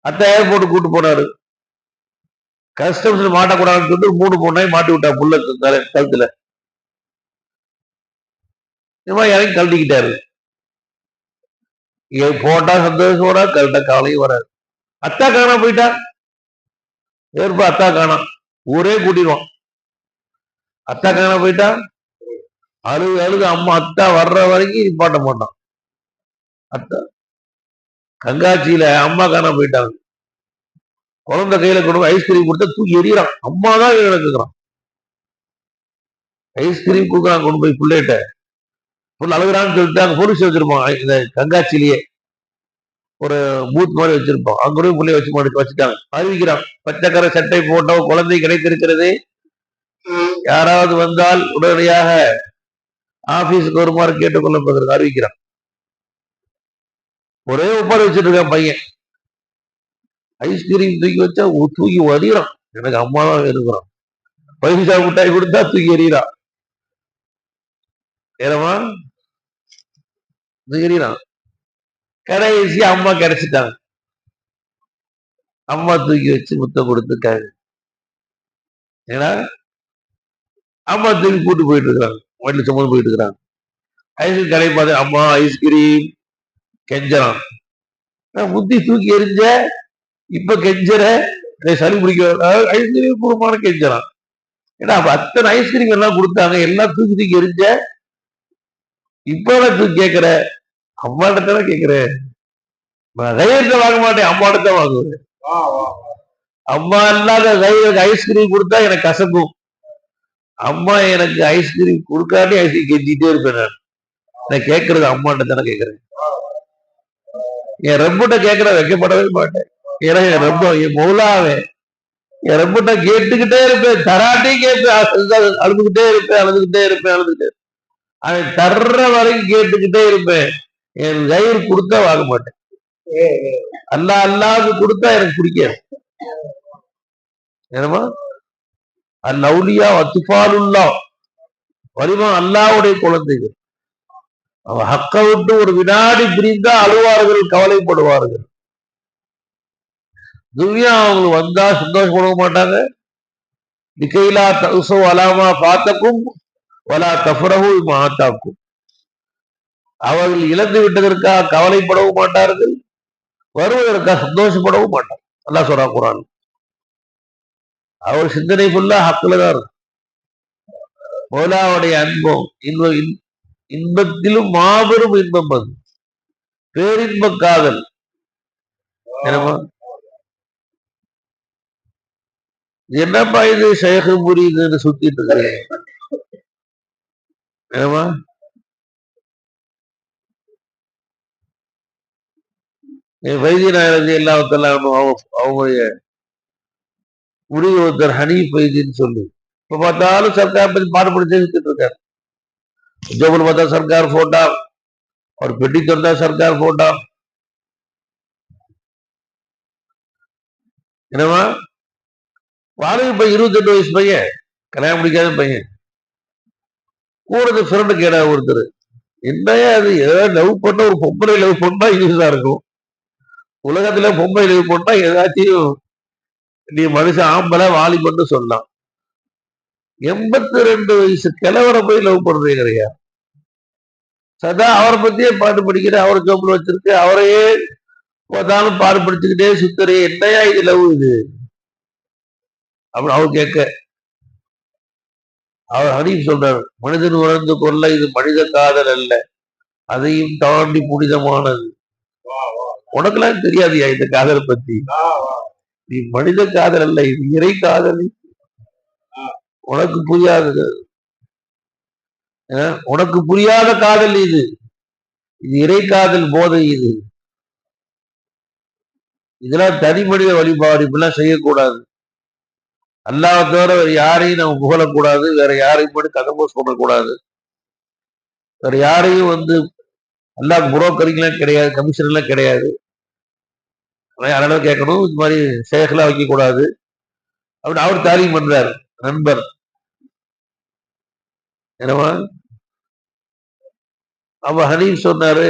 அத்தை ஏர்போர்ட் கூட்டு போனாரு, கஸ்டம்ஸ்ல மாட்டக்கூடாதுன்னு சொல்லிட்டு 3 பொண்ணாய் மாட்டி விட்டா புள்ள கழுத்துல. இறங்கி கழட்டிக்கிட்டாரு. போட்டா சந்தோஷம் வராது, கழட்ட கவலையும் வராது. அத்தா காணா போயிட்டா, ஏற்பா அத்தா காணாம், ஊரே கூட்டிடுவான். அத்தா காணா போயிட்டா அழுகு அழுகு அம்மா அத்தா வர்ற வரைக்கும் நிப்பாட்ட மாட்டான். அத்தா கங்காட்சியில அம்மா காணா போயிட்டாங்க. குழந்தை கையில கொண்டு ஐஸ்கிரீம் கொடுத்தா தூக்கி எறிகிறான். அம்மா தான் கிடக்குறான். ஐஸ்கிரீம் கொடுக்குறான் கொண்டு போய் பிள்ளைகிட்ட. புள்ள அழுகுறான்னு சொல்லிட்டு அங்க போலீஸ் வச்சிருப்பான். இந்த கங்காட்சியிலேயே ஒரு பூத் மாதிரி வச்சிருப்பான். அங்க போய் பிள்ளைய வச்சுட்டாங்க. அறிவிக்கிறான், பச்சைக்கரை சட்டை போட்டோ குழந்தை கிடைத்திருக்கிறது, யாராவது வந்தால் உடனடியாக ஆபீஸுக்கு வருமாறு கேட்டுக்கொள்ளப்படுகிறது அறிவிக்கிறான். ஒரே ஒப்பாடு வச்சுட்டு இருக்கான் பையன். ஐஸ்கிரீம் தூக்கி வச்சா தூக்கி வரிகிறான். எனக்கு அம்மா தான் இருக்கிறான். 15 மிட்டாய் கொடுத்தா தூக்கி எறிகிறான். ஏறமா தூக்கி எறிகிறான். கடைசி அம்மா கிடைச்சிட்டாங்க. அம்மா தூக்கி வச்சு முத்தம் கொடுத்துருக்காங்க. ஏன்னா அம்மா தூக்கி கூட்டு போயிட்டு இருக்கிறாங்க, வண்டியில் சுமந்து போயிட்டு இருக்கிறாங்க. ஐஸ்கிரீம் கடை பார்த்து அம்மா ஐஸ்கிரீம் கெஞ்சறான். முத்தி தூக்கி எரிஞ்ச இப்ப கெஞ்சற சளி பிடிக்க ஐஸ்கிரீம் குடும்பமான கெஞ்சறான். ஏன்னா அப்ப அத்தனை ஐஸ்கிரீம் எல்லாம் கொடுத்தாங்க, எல்லாம் தூக்கி தூக்கி எரிஞ்ச இப்ப தூக்கி கேட்கிற அம்மாட்ட தானே கேட்கிறேன். கையில வாங்க மாட்டேன், அம்மாட்ட தான் வாங்குவேன். அம்மா இல்லாத கையில ஐஸ்கிரீம் கொடுத்தா எனக்கு கசக்கும். அம்மா எனக்கு ஐஸ்கிரீம் கொடுக்காட்டி ஐஸ்கிரீம் கெஞ்சிட்டே இருப்பேன். நான் கேட்கறது அம்மாட்ட தானே கேட்கிறேன். என் ரப்பிட்ட கேட்கற வைக்கப்படவே மாட்டேன். ஏன்னா என் ரப்ப என் மௌலாவே என் ரப்பிட்ட கேட்டுக்கிட்டே இருப்பேன், தராட்டையும் கேட்பேன், அழுதுகிட்டே இருப்பேன் அழுதுகிட்டே அவன் தர்ற வரைக்கும் கேட்டுக்கிட்டே இருப்பேன். என் கயிறு கொடுத்தா வாங்க மாட்டேன். அல்லாது கொடுத்தா எனக்கு பிடிக்காது. என்னமா அல்லவுலியா அத்துஃபாலுல்லா வலிமா அல்லாவுடைய குழந்தைகள். அவன் ஹக்க விட்டு ஒரு வினாடி பிரிந்தா அழுவார்கள், கவலைப்படுவார்கள். துன்யா அவங்களுக்கு வந்தா சந்தோஷப்பட மாட்டாங்க. நிக்கைலா தசோ அலாமா பாத்தக்கும் வலா தஃபரஹு மாத்தாக்கும். அவர்கள் இழந்து விட்டதற்காக கவலைப்படவும் மாட்டார்கள், வருவதற்காக சந்தோஷப்படவும் மாட்டார்கள். அல்லாஹ் சொல்றான் குர்ஆன். அவர் சிந்தனை ஃபுல்லா ஹக்குல தான் இருக்கும். மௌலாவுடைய அன்பம் இன்பத்திலும் மாபெரும் இன்பம், அது பேரின்ப காதல். என்னப்பா இது ஷேഖ് முரீதுன்னு சுத்திட்டு இருக்கிறேன். என்னமா வைத்தியநாயகி எல்லாத்தெல்லாம் அவங்களுடைய முடிவு ஒருத்தர் ஹனீஃப் வைத்தின்னு சொல்லி இப்ப பார்த்தாலும் சர்க்கார் பத்தி பாடுபடி செஞ்சுட்டு இருக்காரு. ஜோபுல் பார்த்தா சர்க்கார் போட்டா, அவர் பெட்டி திறந்தா சர்க்கார் போட்டா. என்னவா வாடகை பையன் 28 வயசு பையன், கல்யாணம் முடிக்காத பையன், கூட ஃப்ரெண்டு கேடா ஒருத்தர். என்னையா அது ஏதாவது லவ் பண்ண ஒரு பொம்பளை லவ் பண்ணா யூஸா இருக்கும். உலகத்துல பொம்பளை லவ் பண்ணா ஏதாச்சும் நீ மனுஷன் ஆம்பளை வாலிபன்னு சொல்லலாம். 82 வயசு கிழவரை போய் லவ் பண்றீங்கறையா. சதா அவரை பத்தியே பாட்டு படிக்கிற, அவரை ஜோப்புல வச்சிருக்கு, அவரையே பார்த்தாலும் பாடு படிச்சுக்கிட்டே சுத்தரே. என்னையா இது லவ் இது அப்படின்னு அவர் கேட்க, அவர் ஹனீஃப் சொல்றாரு, மனிதன் உணர்ந்து கொள்ள இது மனித காதல் அல்ல, அதையும் தாண்டி புனிதமானது. உனக்கெல்லாம் தெரியாதியா இந்த காதலை பத்தி? நீ மனித காதல் அல்ல, இது இறை காதல். உனக்கு புரியாதது, உனக்கு புரியாத காதல் இது இறை காதல் போதை. இதெல்லாம் தனி மனித வழிபாடு, இப்பெல்லாம் செய்யக்கூடாது. அல்லாஹ் தவிர வேற யாரையும் நம்ம புகழக்கூடாது, வேற யாரையும் போட்டு கதம்போ சொல்லக்கூடாது, வேற யாரையும் அல்லாஹ் புரோக்கரிங்லாம் கிடையாது, கமிஷன் எல்லாம் கிடையாது. அதனால கேட்கணும், இந்த மாதிரி ஷேக்லாம் வைக்க கூடாது அப்படின்னு அவர் தாரியம் பண்றாரு நண்பர். என்னவா அப்ப ஹனீஃப் சொன்னாரு,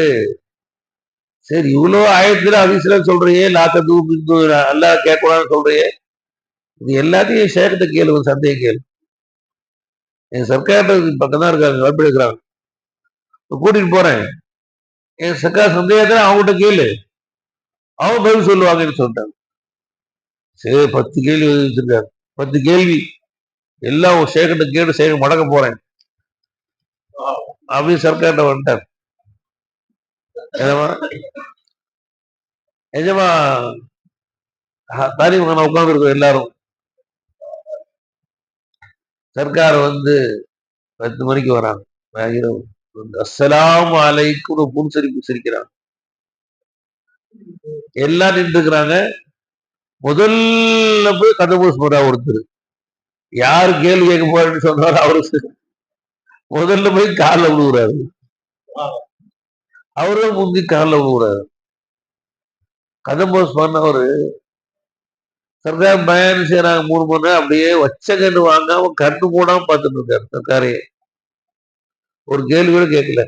சரி இவ்வளவு ஆயத்துல ஹதீஸ்ல சொல்றியே, லாத்தூ பிந்து அல்லாஹ் கேட்கக்கூடாதுன்னு சொல்றியே, இது எல்லாத்தையும் ஷேக்கிட்ட கேளு, சந்தேகம் கேளு. என் சர்க்கார்ட்ட பக்கம் தான் இருக்காங்க, கல்பி இருக்கிறாங்க, கூட்டிட்டு போறேன். என் சர்க்கார் சந்தேகத்தை அவங்ககிட்ட கேளு, அவங்க பதில் சொல்லுவாங்கன்னு சொல்லிட்டாங்க. சரி 10 கேள்வி வச்சிருக்காரு, 10 கேள்வி எல்லாம் ஷேக்கிட்ட கேட்டு ஷேக் மடக்க போறேன் அப்படின்னு சர்க்கார்ட்ட வந்துட்டார். எஜமா தாரி உட்கார்ந்து இருக்கோம் எல்லாரும். சர்க்கார் 10 மணிக்கு வராங்க. அஸ்ஸலாமு அலைக்கும் புன்சிரிப்பு சிரிக்கிறாங்க. எல்லாம் நின்று இருக்கிறாங்க. முதல்ல போய் கதபோஸ் போறா ஒருத்தர், யாரு கேள்வி கேட்க போறேன்னு சொன்னாரு, அவரு முதல்ல போய் காலில் விழுகுறாரு. அவரும் முந்தி காலில் விழுகுறாரு. கதபோஸ் பண்ணவரு சர்க்கார் பயன் செய்யறாங்க 3 மணி நேரம், அப்படியே வச்ச கண்டு வாங்காம கண்ணு போடாம பார்த்துட்டு இருக்காரு சர்க்காரையே. ஒரு கேள்வி கூட கேட்கல.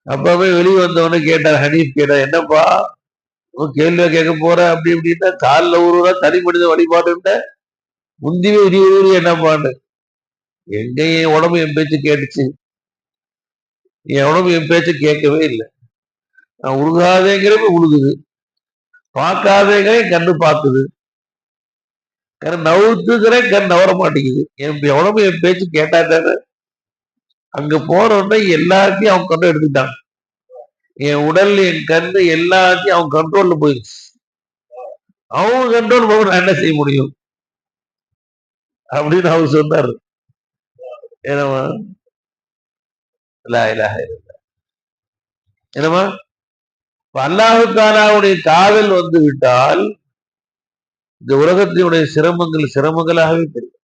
அப்பவே வெளியே வந்தவொடனே கேட்டார், ஹனீஃப் கேட்டார், என்னப்பா கேள்வியா கேட்க போற அப்படி இப்படின்னா காலில் ஊருவா தனி மனித வழிபாடுன்ற முந்திவே உரி என்ன பாடு. எங்க என் உடம்பு என் பேச்சு கேட்டுச்சு? என் உடம்பு என் பேச்சு கேட்கவே இல்லை. நான் உழுகாதேங்கிறப்ப உழுகுது, பார்க்காதேங்கிற கண்ணு பார்க்குது, நவுத்துக்கிற கண் நவர மாட்டேங்குது. என் உடம்பு என் பேச்சு கேட்டாட்டாரு. அங்க போனோடனே எல்லாத்தையும் அவன் கண்டு எடுத்துட்டான். என் உடல் என் கண்ணு எல்லாத்தையும் அவன் கண்ட்ரோல்ல போயிடுச்சு. அவங்க கண்ட்ரோல் போக நான் என்ன செய்ய முடியும் அப்படின்னு அவர் சொன்னாரு. என்னமா என்னமா அல்லாஹு தாலாவுடைய காதல் வந்து விட்டால் இந்த உலகத்தினுடைய சிரமங்கள் சிரமங்களாகவே தெரியும்.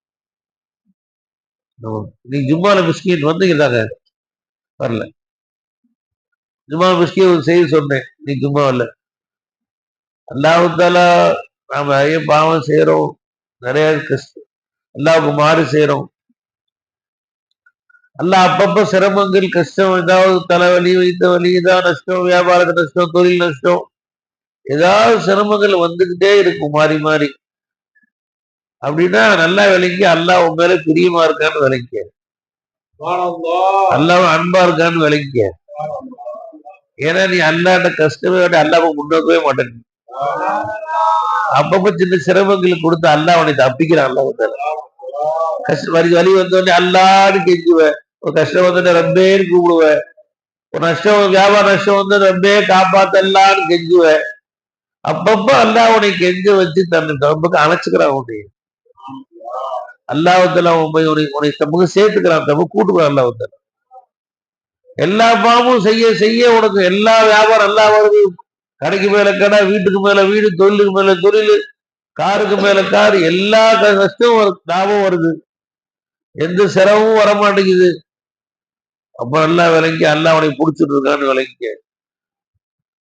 நீ ஜும்மால மிஸ்கின் வந்தீங்கதாங்க வரல. ஜும்மா மிஸ்கின் ஒரு செய்தி சொன்னேன். நீ ஜும்மா வரல. அல்லாஹு தாலா நாம நிறைய பாவம் செய்யறோம், நிறைய கஷ்டம், அல்லாவுக்கு மாறு செய்யறோம். அல்லாஹ் அப்பப்ப சிரமங்கள் கஷ்டம், ஏதாவது தலைவலி, வைத்த வலி, ஏதாவது நஷ்டம், வியாபாரத்து நஷ்டம், தொழில் நஷ்டம், ஏதாவது சிரமங்கள் வந்துகிட்டே இருக்கும் மாறி மாறி. அப்படின்னா நல்லா விளங்கி அல்லாஹ் உன் மேல பிரியமா இருக்கான்னு விளங்க, அல்லாஹ் அன்பா இருக்கான்னு விளங்க. ஏன்னா நீ அல்லாட்ட கஷ்டமே விட அல்லாஹ் முன்னோக்கவே மாட்டேன். அப்பப்ப சின்ன சிரமங்களுக்கு கொடுத்து அல்லாஹ் உன்னை தப்பிக்கிறான். அல்லாஹ் கஷ்டம் வலி வந்தோடனே அல்லான்னு கெஞ்சுவேன், ஒரு கஷ்டம் வந்தோடனே ரப்பேன்னு கூப்பிடுவேன், ஒரு நஷ்டம் வியாபார நஷ்டம் வந்து ரப்பே காப்பாத்தல்லான்னு கெஞ்சுவேன். அப்பப்ப அல்லாஹ் உன்னை கெஞ்ச வச்சு தன்னை தம்புக்கு அணைச்சுக்கிறான். உன்னை அல்லாஹ்வுத்தாலா உன்னை தம்புக்கு சேர்த்துக்கிறான், தம்பு கூட்டுக்கிறான். அல்லாஹ்வுத்தாலா எல்லா பாவமும் செய்ய செய்ய உனக்கு எல்லா வியாபாரம் நல்லா வருது. கடைக்கு மேல கடை, வீட்டுக்கு மேல வீடு, தொழிலுக்கு மேல தொழில், காருக்கு மேல கார், எல்லா கஷ்டமும் லாபம் வருது, எந்த சிரமமும் வரமாட்டேங்குது. அப்ப நல்லா விளங்கி அல்லாஹ் அவனை புடிச்சிட்டு இருக்கான்னு விளங்க.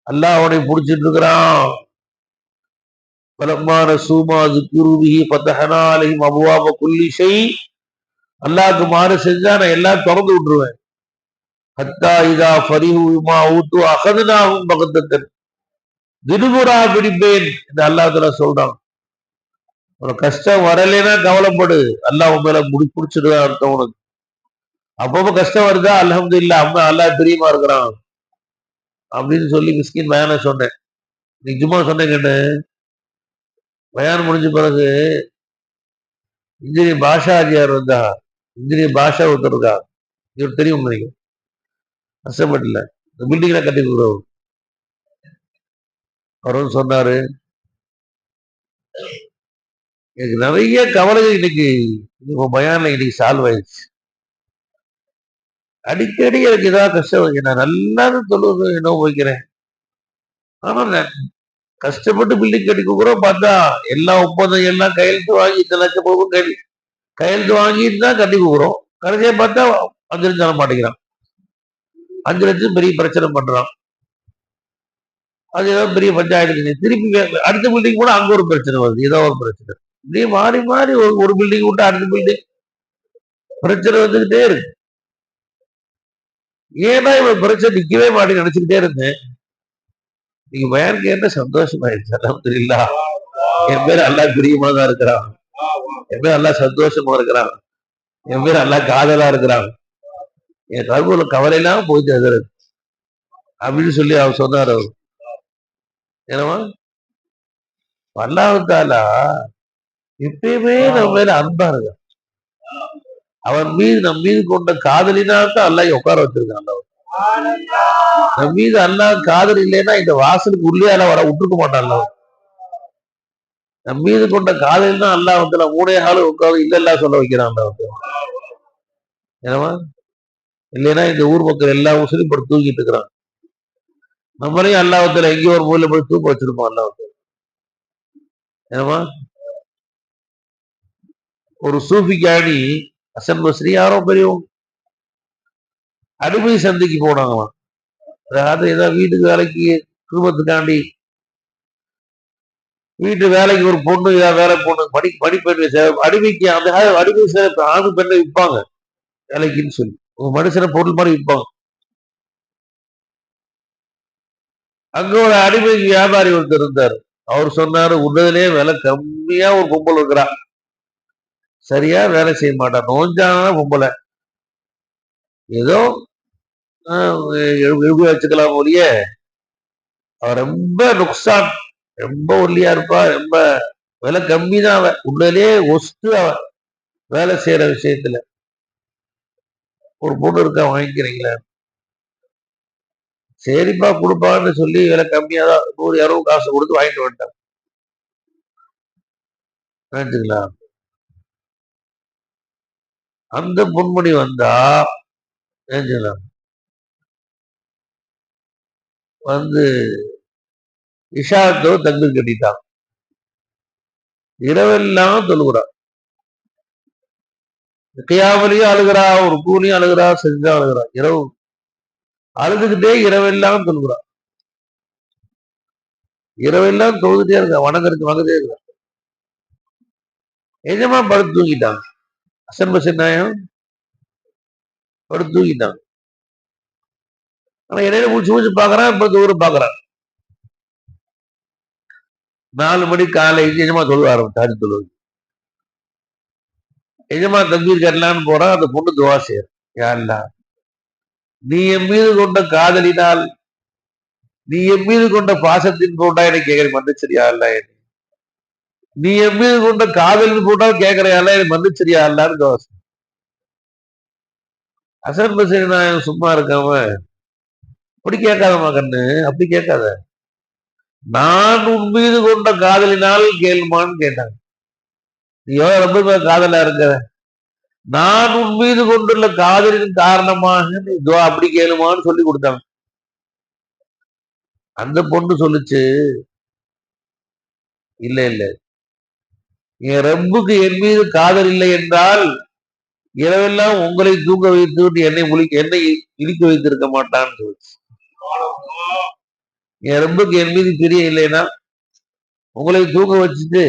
அல்லாஹ் அவனை புடிச்சிட்டு இருக்கிறான். பலமான சூமா துருபிஹி ஃபதஹனா அலைஹிம் அபுவாப குல்லி ஷை. அல்லாஹ்க்கு மாறு செஞ்சா நான் எல்லாம் திறந்து விட்டுருவேன். ஹத்தா இதா ஃபரிஹு பிமா ஊது அகதுனாஹும் பகதத்தன். திடுமுறா பிடிப்பேன் என்று அல்லாஹ் தஆலா சொல்றான். உனக்கு கஷ்டம் வரலைன்னா கவலைப்படு, அல்லாஹ் உன் மேல புடிச்சிடுதான் அர்த்தம் உனக்கு. அப்பப்போ கஷ்டம் வருதா, அல்ஹம்துலில்லாஹ், அம்மா அல்லாஹ் பிரியமா இருக்கிறான் அப்படின்னு சொல்லி மிஸ்கின் பயான சொன்னேன். நிஜமா சொன்னேன். கேட்டு பயான் முடிஞ்ச பிறகு இன்ஜினியர் பாஷா ஆஜியார் வந்தா, இன்ஜினியர் பாஷா ஒருத்தர் இருக்கா, இவர் தெரியும் நினைக்கிறேன், கஷ்டப்படல இந்த பில்டிங்ல கட்டி கொடுக்குறவர். அவர் சொன்னாரு, எனக்கு நிறைய கவலைகள் இன்னைக்கு பயான்ல இன்னைக்கு சால்வ் ஆயிடுச்சு. அடிக்கடி எனக்கு ஏதாவது கஷ்டம் வைக்க, நான் நல்லா தொழுது என்ன வைக்கிறேன், ஆனா நான் கஷ்டப்பட்டு பில்டிங் கட்டி கொடுக்குறோம், பார்த்தா எல்லா ஒப்பந்தம் எல்லாம் கையெழுத்து வாங்கி இத்தனை லட்சம் போகும் கையெழுத்து வாங்கிட்டு தான் கட்டி கொடுக்குறோம். கடைசியா பார்த்தா 5 லட்சம் தர மாட்டேங்கிறான். 5 லட்சம் பெரிய பிரச்சனை பண்றான். அது ஏதாவது பெரிய பஞ்சாயத்து, திருப்பி அடுத்த பில்டிங் கூட அங்க ஒரு பிரச்சனை வருது, ஏதோ ஒரு பிரச்சனை. இப்படியே மாறி மாறி ஒரு பில்டிங் விட்டு அடுத்த பில்டிங் பிரச்சனை வந்துகிட்டே இருக்கு. ஏன்னா இவன் பிரச்சனை நிக்கவே மாட்டேன்னு நினைச்சுக்கிட்டே இருந்தேன். நீங்க பயான் கேட்ட சந்தோஷமாயிருச்சு. அல்ஹம்துலில்லாஹ், என் பேர் அல்லாஹ் பிரியமா தான் இருக்கிறான், என் பேர் அல்லாஹ் சந்தோஷமா இருக்கிறான், என் பேர் அல்லாஹ் காதலா இருக்கிறான், என் கல்வியில கவலை எல்லாம் போயிட்டு எதிர்க்கு அப்படின்னு சொல்லி அவர் சொன்னார். அவர் என்னவா அல்லாஹ் தஆலா எப்பயுமே நம்ம மேல அன்பா இருக்க, அவன் மீது நம் மீது கொண்ட காதலினால்தான் அல்லாஹ் உட்கார வச்சிருக்கான். நம் மீது அல்லாஹ் காதல் இல்லைன்னா இந்த வாசலுக்கு உள்ளே வர விட்டுருக்க மாட்டான். நம் மீது கொண்ட காதல் தான் அல்லாஹ் வந்து 3 காலம் உட்காந்து இல்லல்லா சொல்ல வைக்கிறான். என்னவா இல்லைன்னா இந்த ஊர் மக்கள் எல்லா ஊசலையும் படுத்து தூங்கிட்டு இருக்கிறான். நம்மளையும் அல்லாஹ்வுத்தாலா எங்கேயோ ஒரு மூலையில போய் தூக்க வச்சிருப்பான். அல்லாஹ்வுத்தாலா என்னவா ஒரு சூஃபி ஞானி ஹசன் பஸ்ரி யாரோ பெரியவங்க அடிமை சந்தைக்கு போனாங்களாம். அதாவது ஏதாவது வீட்டுக்கு வேலைக்கு குடும்பத்துக்காண்டி வீட்டு வேலைக்கு ஒரு பொண்ணு ஏதாவது வேலை பொண்ணு படிப்பெண் அடிமைக்கு அந்த அடிமை ஆணு பெண்ணை விற்பாங்க வேலைக்குன்னு சொல்லி, ஒரு மனுஷனை பொருள் மாதிரி விற்பாங்க. அங்க ஒரு அடிமை வியாபாரி ஒருத்தர் இருந்தார். அவர் சொன்னாரு, உன்னதுலயே விலை கம்மியா ஒரு பொம்பளை இருக்கிறா, சரியா வேலை செய்ய மாட்டா, நோஞ்சான பொம்பளை, ஏதோ எழுபி வச்சுக்கலாம் ஒழிய அவ ரொம்ப நுக்சான், ரொம்ப ஒல்லியா இருப்பா, ரொம்ப விலை கம்மி தான், அவ உண்மையிலேயே ஒஸ்து, அவ வேலை செய்யற விஷயத்துல ஒரு பொண்ணு இருக்கா, வாங்கிக்கிறீங்களா? சரிப்பா கொடுப்பான்னு சொல்லி விலை கம்மியா தான் 100 200 காசு கொடுத்து வாங்கிட்டு வந்துட்டாங்க. நினைச்சுங்களா? அந்த பொன்மணி வந்தா நினைச்சுங்களா, வந்து இஷாத்தோ தக்பீர் கட்டிட்டான், இரவெல்லாம் தொழுகிறான், கியாமலையும் அழுகிறா, ஒரு கூலியும் அழுகிறா, செஞ்சா அழுகிறா, இரவு அழுதுகிட்டே இரவெல்லாம் தொழுகிறான், இரவெல்லாம் தொழுதுட்டே இருக்கா, வணங்குறதுக்கு வணங்குதே இருக்கா. எஜமா படுத்து தூங்கிட்டான், அசன் பசன் நாயம் படுத்து தூங்கிட்டான். ஆனா இடையில முடிச்சு முடிச்சு பாக்குறான், இப்ப தூரம் பாக்குறான். 4 மணி காலை எஜமா தொழுவ ஆரம்பிச்சாரு, தொழுவது. எஜமா தக்பீர் கட்டலான்னு போறான், அந்த பொண்ணு துவா செய்யற, யா அல்லாஹ், நீ என் மீது கொண்ட காதலினால், நீ என் மீது கொண்ட பாசத்தின் போட்டா எனக்கு கேட்கற மன்னிச்சரியா இல்ல, நீ என் மீது கொண்ட காதலின் போட்டா கேட்கறையா இல்ல, எனக்கு மன்னிச்சரியா இல்லான்னு துவா செய்ய. அசன் பசன் நாயம் சும்மா இருக்காம, அப்படி கேட்காதமா கண்ணு, அப்படி கேட்காத, நான் உன் மீது கொண்ட காதலினால் கேள்மான்னு கேட்டாங்க. நீ ரொம்ப காதலா இருக்கிற, நான் உன் மீது கொண்டுள்ள காதலின் காரணமாக நீ துவா அப்படி கேளுமான்னு சொல்லி கொடுத்தாங்க. அந்த பொண்ணு சொல்லுச்சு, இல்ல இல்ல, என் ரப்புக்கு என் மீது காதல் இல்லை என்றால் இரவெல்லாம் உங்களை தூங்க வைத்து விட்டு என்னை இடிக்க வைத்திருக்க மாட்டான்னு சொல்லுச்சு. என் ரப்புக்கு என் மீது பிரிய இல்லைன்னா உங்களை தூங்க வச்சுட்டு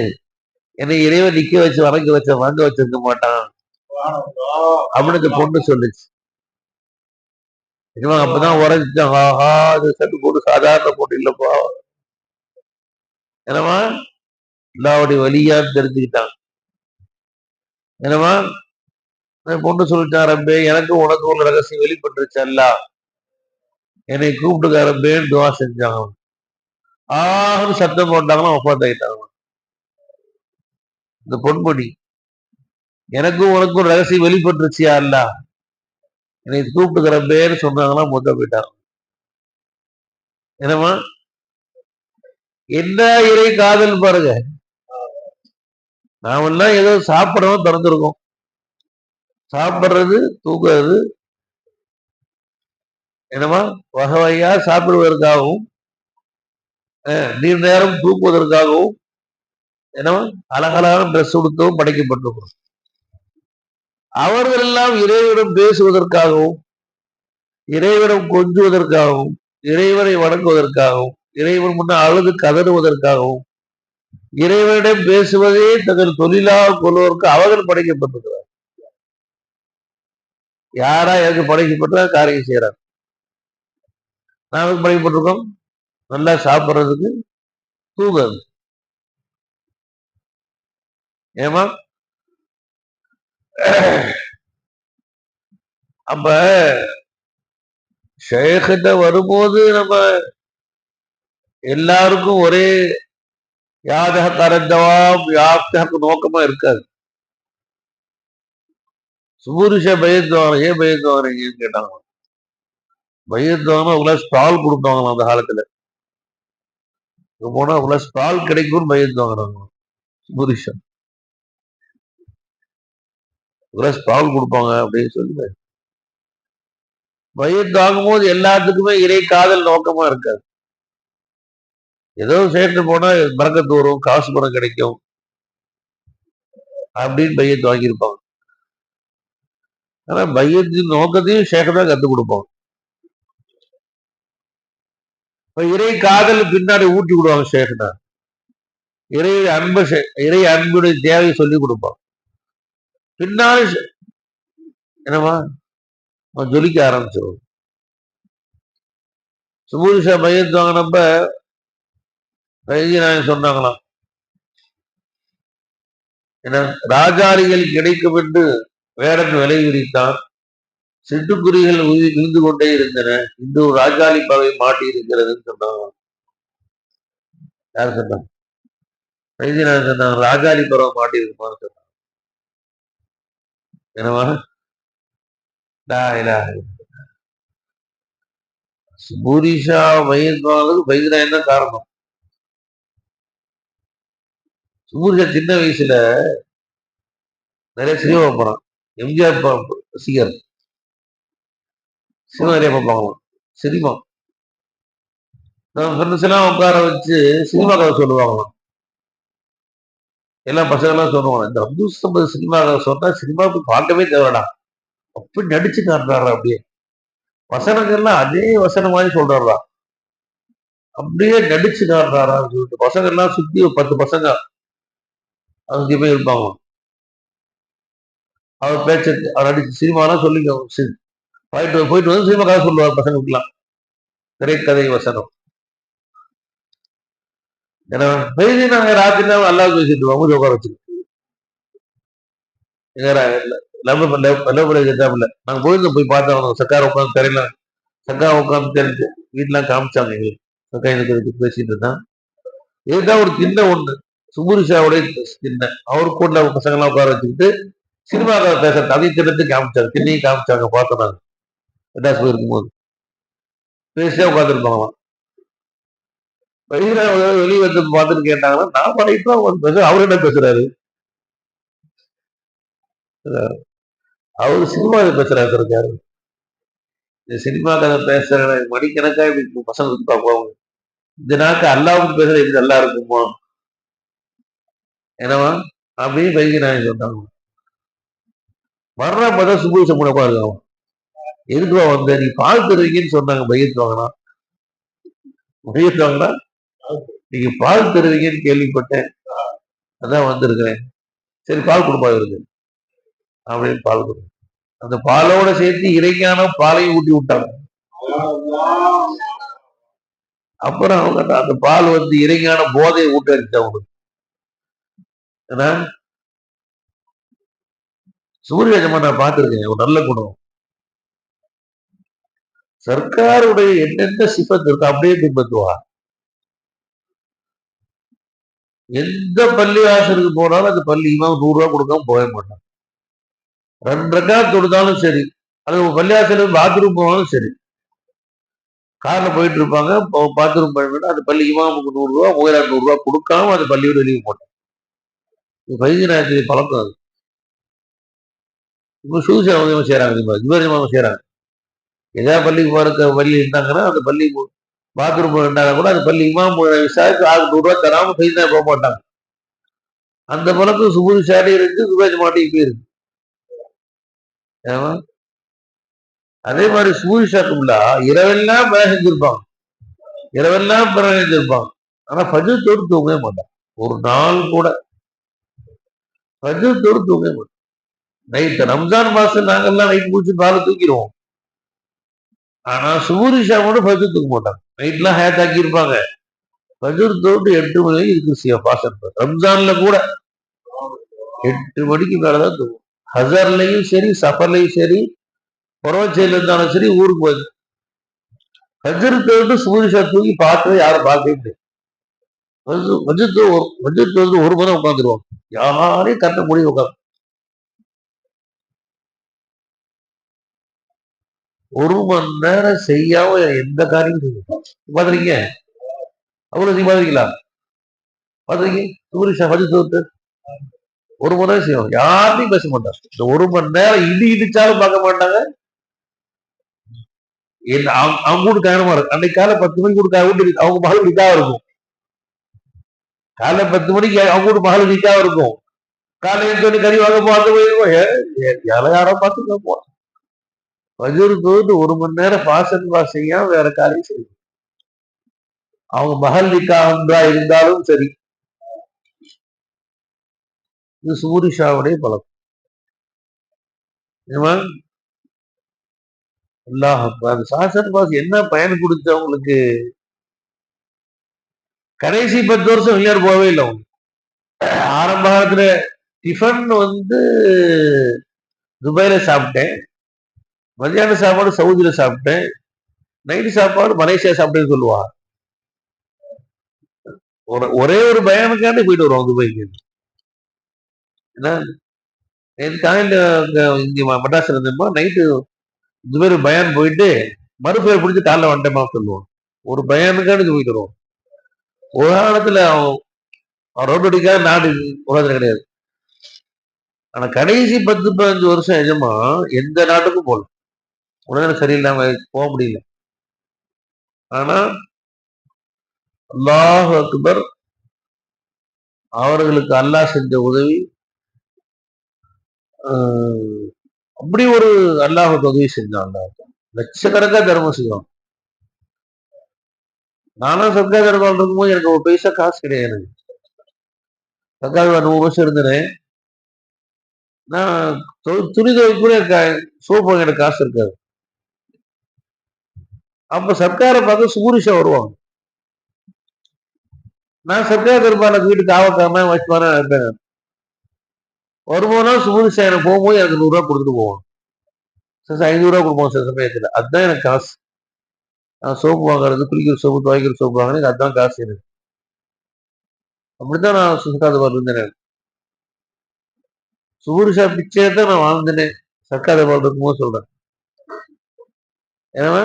என்னை இறைவன் நிக்க வச்சு வாங்க வச்சிருக்க மாட்டான் அப்படின்னு அந்த பொண்ணு சொல்லுச்சு. அப்பதான் உரைஞ்சிட்டான், ஆஹா அது சட்டு போட்டு சாதாரண போட்டு இல்லப்பா, என்னமா எல்லாவுடைய வலியான்னு தெரிஞ்சுக்கிட்டான். என்னமா பொண்ணு சொல்லிட்டான், ரப்பே எனக்கு உனக்கு உள்ள ரகசியம் வெளிப்பட்டுருச்சு, அல்ல என்னை கூப்பிட்டுக்க ரப்பேன்னு துவா செஞ்சாங்க. ஆஹ்னு சத்தம் போட்டாங்கன்னா ஒப்பாத் ஆயிட்டாங்க. இந்த பொன்மணி, எனக்கும் உனக்கும் ரகசியம் வெளிப்பட்டுருச்சியா அல்ல, என்னை கூப்பிட்டுக்கிற ரப்பேன்னு சொன்னாங்கன்னா மொத்த போயிட்டாங்க. என்னமா என்ன இறை காதல் பாருங்க. நாமெல்லாம் ஏதோ சாப்பிடறோம் திறந்திருக்கோம், சாப்பிடுறது தூக்குறது, என்னமா வகை வகையா சாப்பிடுவதற்காகவும் நீண்ட நேரம் தூக்குவதற்காகவும் என்னமா அழகழகான ட்ரெஸ் கொடுத்தவும் படைக்கப்பட்டிருக்கிறோம். அவர்கள் எல்லாம் இறைவனிடம் பேசுவதற்காகவும், இறைவனம் கொஞ்சுவதற்காகவும், இறைவனை வணங்குவதற்காகவும், இறைவன் முன்ன அழுது கதறுவதற்காகவும், இறைவனிடம் பேசுவதே தங்கள் தொழிலாக கொள்வதற்கு அவர்கள் படைக்கப்பட்டிருக்கிறார். யாரா எனக்கு படைக்கப்பட்ட காரியம் செய்யறார், நாங்கள் படைக்கப்பட்டிருக்கோம் நல்லா சாப்பிடுறதுக்கு, தூங்குறது. ஏமா அப்ப ஷேகிட்ட வரும்போது நம்ம எல்லாருக்கும் ஒரே யாதக கரந்தவாம் யாப்தக நோக்கமா இருக்காது. சுபூரிஷ பயத்துவாங்க, ஏன் பயத்துவாங்கன்னு கேட்டாங்க. பயத்துவாங்க உங்களை ஸ்டால் கொடுப்பாங்களாம் அந்த காலத்துல, போனா உங்களை ஸ்டால் கிடைக்கும்னு பயத்துவாங்க. சுபூரிஷம் உங்களை ஸ்டால் கொடுப்பாங்க அப்படின்னு சொல்லி பயத்தாகும் போது எல்லாத்துக்குமே இறை காதல் நோக்கமா இருக்காது. ஏதோ சேர்த்து போனா பறக்கத்து வரும், காசு பணம் கிடைக்கும் அப்படின்னு பையத்து வாங்கியிருப்பாங்க. ஆனா பையத்தின் நோக்கத்தையும் ஷேகதான் கத்துக் கொடுப்பாங்க. இப்ப இறை காதல் பின்னாடி ஊட்டி விடுவாங்க ஷேகனா, இறை அன்புடைய தேவையை சொல்லி கொடுப்பான். பின்னாடி என்னமா ஜொலிக்க ஆரம்பிச்சிடும். சுபூரிஷா பையத்து வாங்கினப்ப வைத்தியநாயகம் சொன்னாங்களாம், ஏன்னா ராஜாளிகள் கிடைக்கும் என்று வேடன் விலை விரித்தான், சிட்டுக்குருவிகள் விழுந்து கொண்டே இருந்தன, இந்த ஒரு ராஜாளி பறவை மாட்டி இருக்கிறதுன்னு சொன்னாங்க. யார் சொன்னாங்க? வைத்தியநாதன் சொன்னாங்க, ராஜாளி பறவை மாட்டி இருக்குமான்னு சொன்னாங்க. என்னவா பூரிஷா வயது வைத்தியநாயன் தான் காரணம். சுபூரிஷா சின்ன வயசுல நிறைய சினிமா பார்ப்பான். எம்ஜிஆர் ரசிகர். சினிமா நிறைய பார்ப்பாங்களாம். சினிமா ஃப்ரெண்ட்ஸ் எல்லாம் உட்கார வச்சு சினிமா கதை சொல்லுவாங்களாம். எல்லா பசங்கள்லாம் சொல்லுவாங்க, இந்த அப்துல் சமத் சினிமா கதை சொன்னா சினிமாவுக்கு பார்க்கவே தேவைடா, அப்படி நடிச்சு காட்டுறாரு. அப்படியே வசனங்கள்லாம் அதே வசனம் மாதிரி சொல்றாரா, அப்படியே நடிச்சு காட்டுறாரான்னு சொல்லிட்டு பசங்க எல்லாம் சுத்தி ஒரு 10 பசங்க அங்கே போய் இருப்பாங்க. அவர் பேச்ச அவர் அடிச்சு சினிமாலாம் சொல்லிங்க போயிட்டு வந்து சினிமா கதை சொல்லுவார் பசங்களுக்குலாம், திரைக்கதை வசனம். ஏன்னா பெய்தி நாங்க ராத்திரி நல்லா பேசிட்டு இருவோம், உட்கார வச்சுக்கிட்டு நாங்க போயிருந்தோம், போய் பார்த்தோம். சக்கார உட்காந்து தெரியல, சக்கா உட்காந்து தெரிஞ்சு வீட்டுலாம் காமிச்சாங்க எங்களுக்கு. சக்கா எனக்கு பேசிட்டு இருந்தான். இதுதான் ஒரு சின்ன ஒண்ணு, சுபுரிஷாவுடைய சின்ன அவர் கூட பசங்க எல்லாம் உட்கார வச்சுக்கிட்டு சினிமா பேசுறது அதையும் தினத்து காமிச்சாங்க, திண்ணையும் காமிச்சாங்க. பார்த்தோம் நாங்க மெட்ராஸ் போயிருக்கும் போது பேசியா உட்காந்துருப்பாங்களாம். வெளியே வந்து பார்த்துட்டு கேட்டாங்கன்னா, நான் பண்ணிட்டு பேச, அவர் என்ன பேசுறாரு, அவரு சினிமா பேசுறாரு இருக்காரு. இந்த சினிமா கதை பேசுற மணிக்கணக்கா இப்படி பசங்க பார்ப்பாங்க. இந்த நாக்கு அல்லாவுக்கு பேசுற இது நல்லா இருக்குமா என்னவா அப்படின்னு பைக்கு நான் சொன்னாங்க. வர்ற பார்த்தா சுபூச முடப்பா இருக்கான். எதுக்குவா வந்த, நீ பால் தருவீங்கன்னு சொன்னாங்க. பையத்து வாங்கினா நீங்க பால் தருவீங்கன்னு கேள்விப்பட்டேன், அதான் வந்திருக்கிறேன். சரி பால் கொடுப்பா இருக்கு அப்படின்னு பால் கொடு. அந்த பாலோட சேர்த்து இறைக்கான பாலையும் ஊட்டி விட்டாங்க. அப்புறம் அவங்க அந்த பால் வந்து இறைக்கான போதையை ஊட்டடிச்சு அவங்களுக்கு. ஏன்னா சூரியஜமா நான் பார்த்திருக்கேன், ஒரு நல்ல குணம். சர்க்காருடைய என்னென்ன சிபத்து இருக்கு அப்படியே பின்பற்றுவா. எந்த பள்ளி வாசலுக்கு போனாலும் அந்த பள்ளி இமாம் 100 ரூபாய் கொடுக்காம போக மாட்டான். 2 ரக்காத் தொடுத்தாலும் சரி, அது பள்ளிவாசலுக்கு பாத்ரூம் போனாலும் சரி, கார்ல போயிட்டு இருப்பாங்க, பாத்ரூம் போயிட்டு அந்த பள்ளி இமாமுக்கு 100 ரூபாய், 100 ரூபாய் கொடுக்காம அந்த பள்ளியோட வெளியே போட்டான். வைத்தியநாயகத்துடைய பழக்கம் அது. இப்ப சூசம் செய்யறாங்க, ஜிவரஜமாவும் செய்யறாங்க. ஏதாவது பள்ளிக்கு போற பள்ளி இருந்தாங்கன்னா அந்த பள்ளி பாத்ரூம் இருந்தாங்க கூட அந்த பள்ளி இமாம் விசாரிச்சு 100 ரூபாய் தராம செய்தான் போக மாட்டாங்க. அந்த பழக்கம் சுபூரி சாடி இருக்கு, சுபேஜ் மாட்டிக்கு போயிருக்கு. அதே மாதிரி சூரி சாக்கும்லா இரவெல்லாம் வேலை செஞ்சிருப்பாங்க, இரவெல்லாம் பிற செஞ்சிருப்பாங்க. ஆனா பஜ்ரத்தோடு தூங்கவே மாட்டாங்க. ஒரு நாள் கூட பஜ்ரத்தோடு தூங்கவே மாட்டாங்க. நைட் ரம்ஜான் மாசம் நாங்கெல்லாம் நைட் முடிச்சு காலை தூக்கிடுவோம். ஆனா சுபூரிஷா கூட பஜ்ர் தூக்க மாட்டாங்க. நைட்லாம் ஹேத் ஆக்கி இருப்பாங்க. பஜ்ர் தோட்டு 8 மணி இருக்கு பாசம். ரம்ஜான்ல கூட 8 மணிக்கு மேலதான் தூங்கும். ஹசர்லையும் சரி, சஃபர்லையும் சரி, புறவச்சையில இருந்தாலும் சரி, ஊருக்கு போகுது பஜ்ர் தோட்டு சூரிஷா தூக்கி பார்த்ததை யாரும் பார்க்கவே முடியாது. வஜ்ரத்து ஒரு மணி உட்காந்துருவாங்க, யாரையும் கட்ட முடியும் உட்காந்து. ஒரு மணி நேரம் செய்யாம எந்த காரியம் செய்யும் பாத்துறீங்க? அவ்வளவு நீங்க பாத்துறீங்களா? பாத்துறீங்க சூரிஷா வஜ்ரத்து ஒரு மணி நேரம் செய்யும், யாரையும் பேச மாட்டாங்க. இந்த ஒரு மணி நேரம் இடிச்சாலும் பார்க்க மாட்டாங்க. அவங்க கூட காரணமா இருக்கு. அன்னைக்கு காலை 10 மணிக்கு கூட அவங்க மகள் நிக்காவா இருக்கும். காலை 10 மணிக்கு அவங்க கூட மகள் நிக்காவா இருக்கும். காலை 8 மணி கறி வாங்க பார்த்து போயிருக்கோம், யாரோ பார்த்து போவோம். வஜூர் போயிட்டு ஒரு மணி நேரம் பாசன் செய்யாம வேற காரியம் செய்யும். அவங்க மகள் நிக்கா ஒன்றா இருந்தாலும் சரி. இது சூரிஷாவுடைய பழக்கம். அல்லாஹ் அந்த சாசன் பாஸ் என்ன பயன் கொடுத்தவங்களுக்கு? கடைசி 10 வருஷம் வெளியார் போகவே இல்லை அவங்க. ஆரம்ப காலத்துல டிஃபன் துபாயில சாப்பிட்டேன், மதியான சாப்பாடு சவுதியில சாப்பிட்டேன், நைட்டு சாப்பாடு மலேசியா சாப்பிட்டேன்னு சொல்லுவா. ஒரே ஒரு பயானுக்காண்டி போயிட்டு வருவோம் துபாய்க்கு. ஏன்னா காலையில இங்க மெட்ராஸ்ல இருந்தோமா, நைட்டு துபாய் பயான் போயிட்டு மறுபெயர் பிடிச்சி காலைல வந்துட்டேமா சொல்லுவோம். ஒரு பயானுக்காண்டி போயிட்டு வருவோம். ஒரு காலத்துல அவன் ரோடு அடிக்காத நாடு உலகத்துல கிடையாது. ஆனா கடைசி 10-15 வருஷம் எஜமா எந்த நாட்டுக்கும் போகல. உடனே சரியில்லாம போக முடியல. ஆனா அல்லாஹ் அக்பர், அவர்களுக்கு அல்லாஹ் செஞ்ச உதவி அப்படி ஒரு அல்லாஹ் உதவி செஞ்சான். லட்சக்கணக்கா தர்மம் செய்வான். நானும் சர்க்கா தர்பால் இருக்கும்போது எனக்கு ஒரு பைசா காசு கிடையாது. சர்க்கா 100 வருஷம் இருந்தேன். நான் துணி துவைக்கூட சோப்பு எனக்கு காசு இருக்காது. அப்ப சர்க்காரை பார்த்து சுகுரிஷா வருவாங்க. நான் சர்க்கா தர்பால வீட்டுக்கு ஆவக்காம வச்சுவான இருப்பேன். வரும்போது சுகுரிஷா எனக்கு போகும்போது எனக்கு 100 ரூபா கொடுத்துட்டு போவான். 500 ரூபா கொடுப்போம் சில சமயத்துல. அதுதான் எனக்கு காசு. நான் சோப்பு வாங்குறது, குளிக்கிற சோப்பு, துவைக்கிற சோப்பு வாங்கினேன், அதுதான் காசு எனக்கு. அப்படித்தான் நான் சர்க்கா தர்பால் இருந்தேன். சுகுரிஷா பிச்சையை தான் நான் வாழ்ந்தேன். சர்க்கா தர்பால் இருக்கும்போது சொல்றேன். ஏன்னா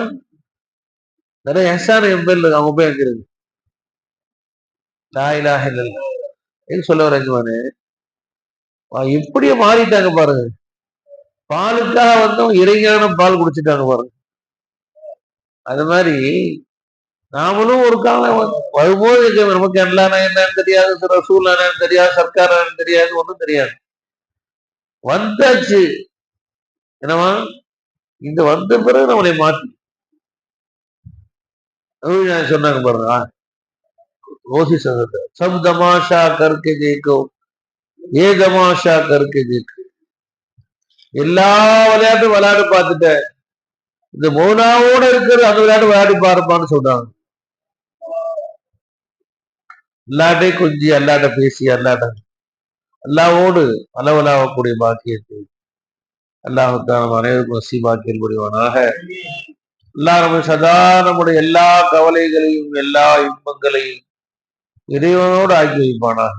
நிறைய எஹ்சான் என் பேர்ல அவங்க போய் அங்கிருக்கு. லாயிலாக இல்லை சொல்ல வரேன். எப்படியே மாறிட்டாங்க பாருங்க. பாலுக்காக வந்தவங்க இறைஞான பால் குடிச்சிட்டாங்க பாருங்க. அது மாதிரி நாமளும் ஒரு காலம் வரும்போது நமக்கு எல்லானா என்னன்னு தெரியாது, ரசூல் என்னன்னு தெரியாது, சர்க்கார் என்னன்னு தெரியாது, ஒன்றும் தெரியாது. வந்தாச்சு என்னவா இந்த வந்த பிறகு நம்மளை மாற்றி சொன்னாங்க பாருங்க. ஓசி சங்கத்தை சப் தமாஷா கருக்கே ஜெயிக்கோ, ஏ தமாஷா கருக்கே ஜெயிக்கோ. எல்லா விளையாட்டும் விளையாட்டு பார்த்துட்டேன், இந்த மௌனாவோட இருக்கிற அந்த விளையாட்டு விளையாடி பாருப்பான்னு சொல்றாங்க. அல்லாட்டே கொஞ்சி அல்லாட்ட பேசி அல்லாவோடு அளவலாகக்கூடிய பாக்கியத்தை அல்லாஹுத்தான் நம்ம அனைவருக்கும் நசீபாக்கியல் புரிவானாக. அல்லாஹ் நம்ம சதா நம்முடைய எல்லா கவலைகளையும் எல்லா இன்பங்களையும் இறைவனோடு ஆக்கி வைப்பானாக.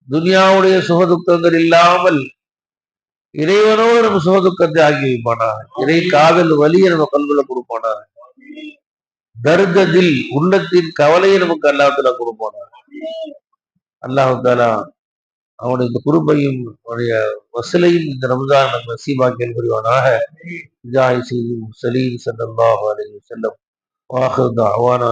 துனியாவுடைய சுகதுக்கங்கள் இல்லாமல் இறைவனோடு நம்ம சுகதுக்கத்தை ஆக்கி வைப்பானாக. இறை காதல் வலியை நம்ம கல்வில கொடுப்பானாக. தர்கதில் உள்ளத்தின் கவலையை நமக்கு அல்லாஹ்தாலா கொடுப்பானாக. அல்லாஹ்தாலா அவனுடைய இந்த குருபையும் அவனுடைய வசலையும் இந்த ரமதான் நம்ம நசீபாக்கியல் புரிவானாக. ஜாய் செய்தி சலீம் ஸல்லல்லாஹு அலைஹி வஸல்லம் வாஹிர் தஅவானா